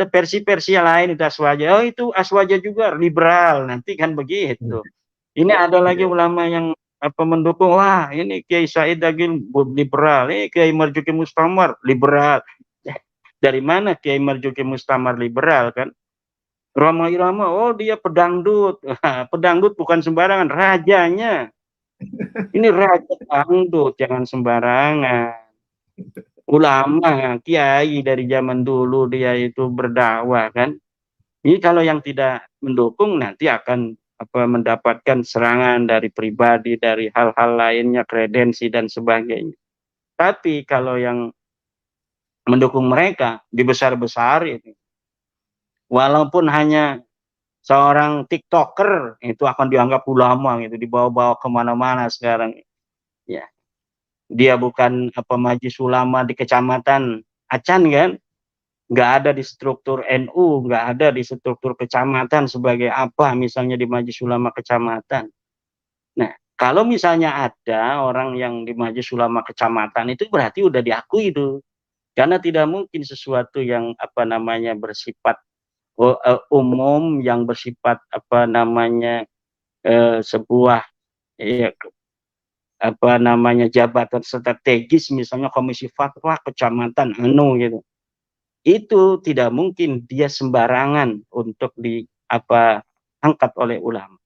versi-versi yang lain itu aswaja. Oh itu aswaja juga liberal nanti kan begitu. Ini ada lagi ulama yang mendukung, wah ini Kiai Said Agil liberal, ini Kiai Marzuki Mustamar liberal. Dari mana Kiai Marzuki Mustamar liberal kan? Roma Irama, oh dia pedangdut. Pedangdut bukan sembarangan, rajanya. Ini raja dangdut, jangan sembarangan. Ulama, kiai dari zaman dulu dia itu berdakwah kan. Ini kalau yang tidak mendukung nanti akan mendapatkan serangan dari pribadi, dari hal-hal lainnya, kredensi dan sebagainya. Tapi kalau yang mendukung mereka dibesar-besarin, walaupun hanya seorang TikToker itu akan dianggap ulama gitu, dibawa-bawa kemana-mana sekarang. Ya, dia bukan majelis ulama di kecamatan Acan kan, nggak ada di struktur NU, nggak ada di struktur kecamatan sebagai misalnya di majelis ulama kecamatan. Nah, kalau misalnya ada orang yang di majelis ulama kecamatan itu berarti udah diakui itu, karena tidak mungkin sesuatu yang bersifat umum, yang bersifat sebuah jabatan strategis, misalnya komisi fatwa kecamatan gitu, itu tidak mungkin dia sembarangan untuk angkat oleh ulama.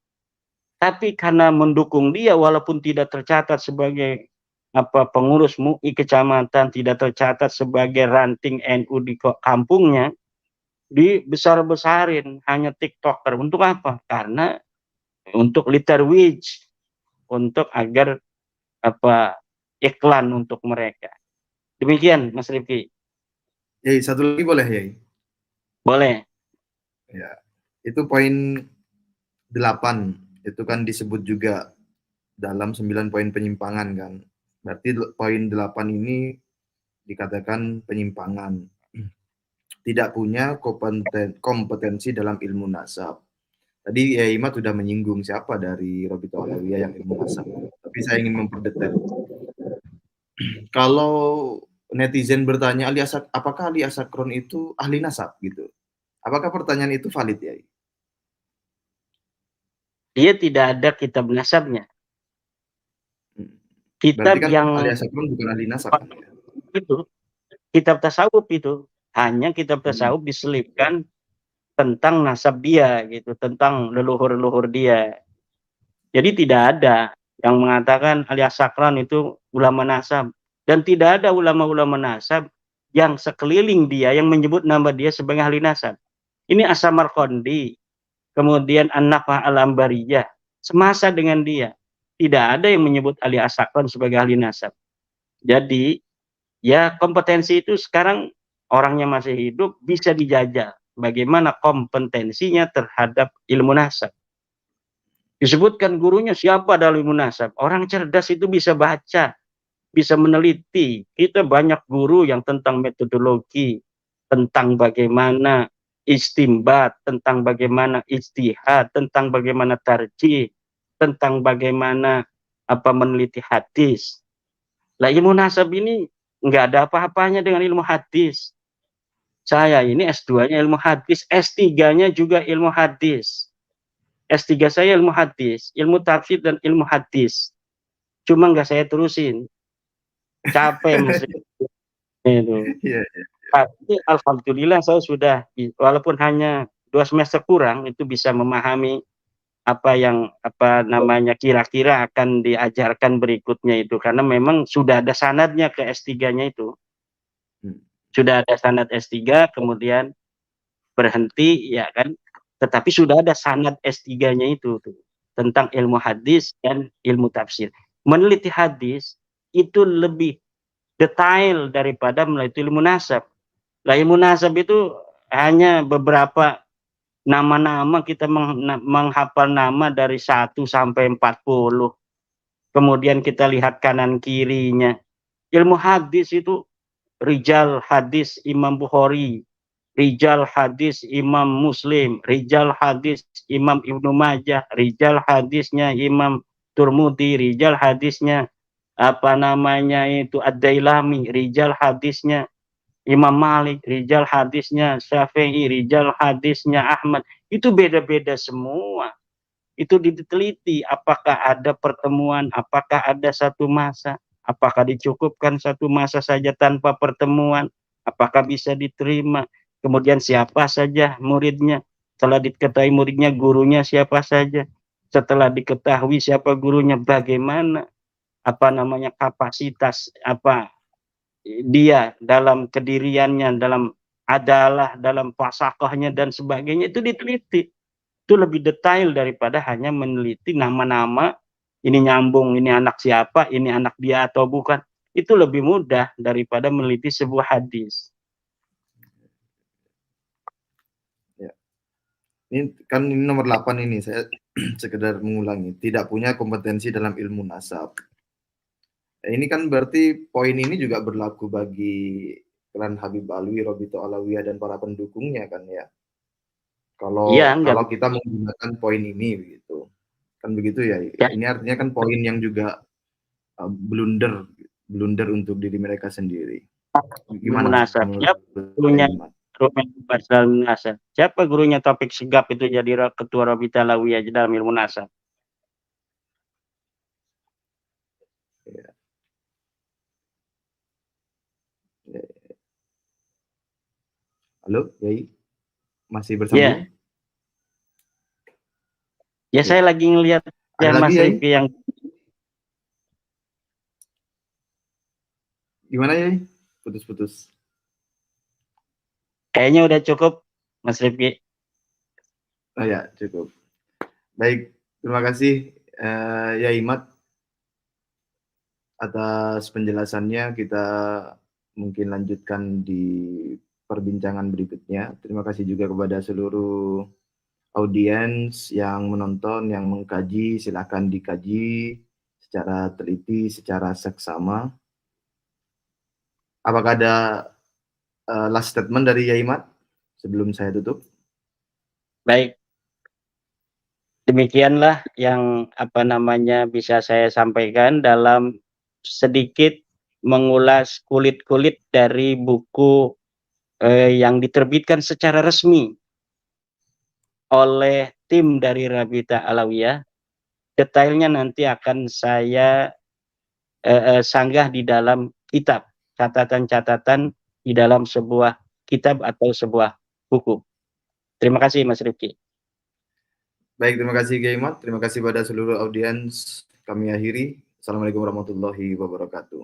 Tapi karena mendukung dia walaupun tidak tercatat sebagai pengurus MUI kecamatan, tidak tercatat sebagai ranting NU di kampungnya, dibesar-besarin hanya TikToker. Untuk apa? Karena untuk literwij, untuk agar iklan untuk mereka. Demikian Mas Rifki. Yai, satu lagi boleh Yai? Boleh. Ya, itu poin 8. Itu kan disebut juga dalam 9 poin penyimpangan kan. Berarti poin 8 ini dikatakan penyimpangan. Tidak punya kompetensi dalam ilmu nasab. Tadi ya Imat sudah menyinggung siapa dari Robito Alawiyah yang ilmu nasab. Tapi saya ingin memperdetail. Kalau netizen bertanya apakah Ali Asakron itu ahli nasab gitu? Apakah pertanyaan itu valid ya? dia tidak ada kitab nasabnya. Berarti Kitab kan yang alias Sakron bukan ahli nasab kan ya? itu, kitab tasawuf itu, hanya kitab Hmm. tasawuf diselipkan tentang nasab dia gitu, tentang leluhur-leluhur dia. Jadi tidak ada yang mengatakan alias Sakran itu ulama nasab, dan tidak ada ulama-ulama nasab yang sekeliling dia yang menyebut nama dia sebagai ahli nasab. Ini As-Samarqandi, kemudian An-Nafah Al-Ambariyah, semasa dengan dia tidak ada yang menyebut Ali As-Sakran sebagai ahli nasab. Jadi ya kompetensi itu sekarang orangnya masih hidup bisa dijajal bagaimana kompetensinya terhadap ilmu nasab. Disebutkan gurunya siapa dalam ilmu nasab, orang cerdas itu bisa baca, bisa meneliti. Kita banyak guru yang tentang metodologi, tentang bagaimana istimbat, tentang bagaimana ijtihad, tentang bagaimana tarjih, tentang bagaimana meneliti hadis. Lah ilmu nasab ini nggak ada apa-apanya dengan ilmu hadis. Saya ini S2-nya ilmu hadis, S3-nya juga ilmu hadis. S3 saya ilmu hadis, ilmu tafsir dan ilmu hadis. Cuma nggak saya terusin. Capek Mas itu. Iya. Tapi alhamdulillah saya sudah, walaupun hanya 2 semester kurang, itu bisa memahami kira-kira akan diajarkan berikutnya itu, karena memang sudah ada sanadnya ke S3-nya itu. Sudah ada sanad S3, kemudian berhenti ya kan, tetapi sudah ada sanad S3-nya itu tuh, tentang ilmu hadis dan ilmu tafsir. Meneliti hadis itu lebih detail daripada meneliti ilmu nasab. Lah ilmu nasab itu hanya beberapa nama-nama, kita menghafal nama dari 1 sampai 40. Kemudian kita lihat kanan kirinya. Ilmu hadis itu rijal hadis Imam Bukhari, rijal hadis Imam Muslim, rijal hadis Imam Ibnu Majah, rijal hadisnya Imam Turmudi, rijal hadisnya Ad-Dailami, rijal hadisnya Imam Malik, rijal hadisnya Syafi'i, rijal hadisnya Ahmad. Itu beda-beda semua. Itu diteliti apakah ada pertemuan, apakah ada satu masa, apakah dicukupkan satu masa saja tanpa pertemuan, apakah bisa diterima, kemudian siapa saja muridnya, setelah diketahui muridnya, gurunya siapa saja, setelah diketahui siapa gurunya, bagaimana kapasitas dia dalam kediriannya, dalam adalah, dalam fasakahnya dan sebagainya, itu diteliti. Itu lebih detail daripada hanya meneliti nama-nama, ini nyambung, ini anak siapa, ini anak dia atau bukan. Itu lebih mudah daripada meneliti sebuah hadis. Ya. Ini kan ini nomor 8 ini, saya sekedar mengulangi, tidak punya kompetensi dalam ilmu nasab. Ini kan berarti poin ini juga berlaku bagi klan Habib Alwi, Robito Alawiyah dan para pendukungnya kan ya. Kalau kita menggunakan poin ini begitu. Kan begitu ya. Ini artinya kan poin yang juga blunder untuk diri mereka sendiri. Gimana? Siapa gurunya Taufik Sigap itu jadi ketua Robito Alawiyah dalam ilmu nasab? Ya. Halo, Yai? Masih bersambung? Ya, saya lagi ngelihat Mas Rifki yang... Gimana ya? Putus-putus. Kayaknya udah cukup, Mas Rifki. Oh ya, cukup. Baik, terima kasih ya Imat atas penjelasannya. Kita mungkin lanjutkan di perbincangan berikutnya. Terima kasih juga kepada seluruh audiens yang menonton, yang mengkaji. Silakan dikaji secara teliti, secara seksama. Apakah ada last statement dari Yaimat sebelum saya tutup? Baik. Demikianlah yang bisa saya sampaikan dalam sedikit mengulas kulit-kulit dari buku yang diterbitkan secara resmi oleh tim dari Rabita Alawiyah detailnya nanti akan saya sanggah di dalam kitab, catatan-catatan di dalam sebuah kitab atau sebuah buku. Terima kasih Mas Rifki. Baik, terima kasih Kiai Mat. Terima kasih pada seluruh audiens. Kami akhiri. Assalamualaikum warahmatullahi wabarakatuh.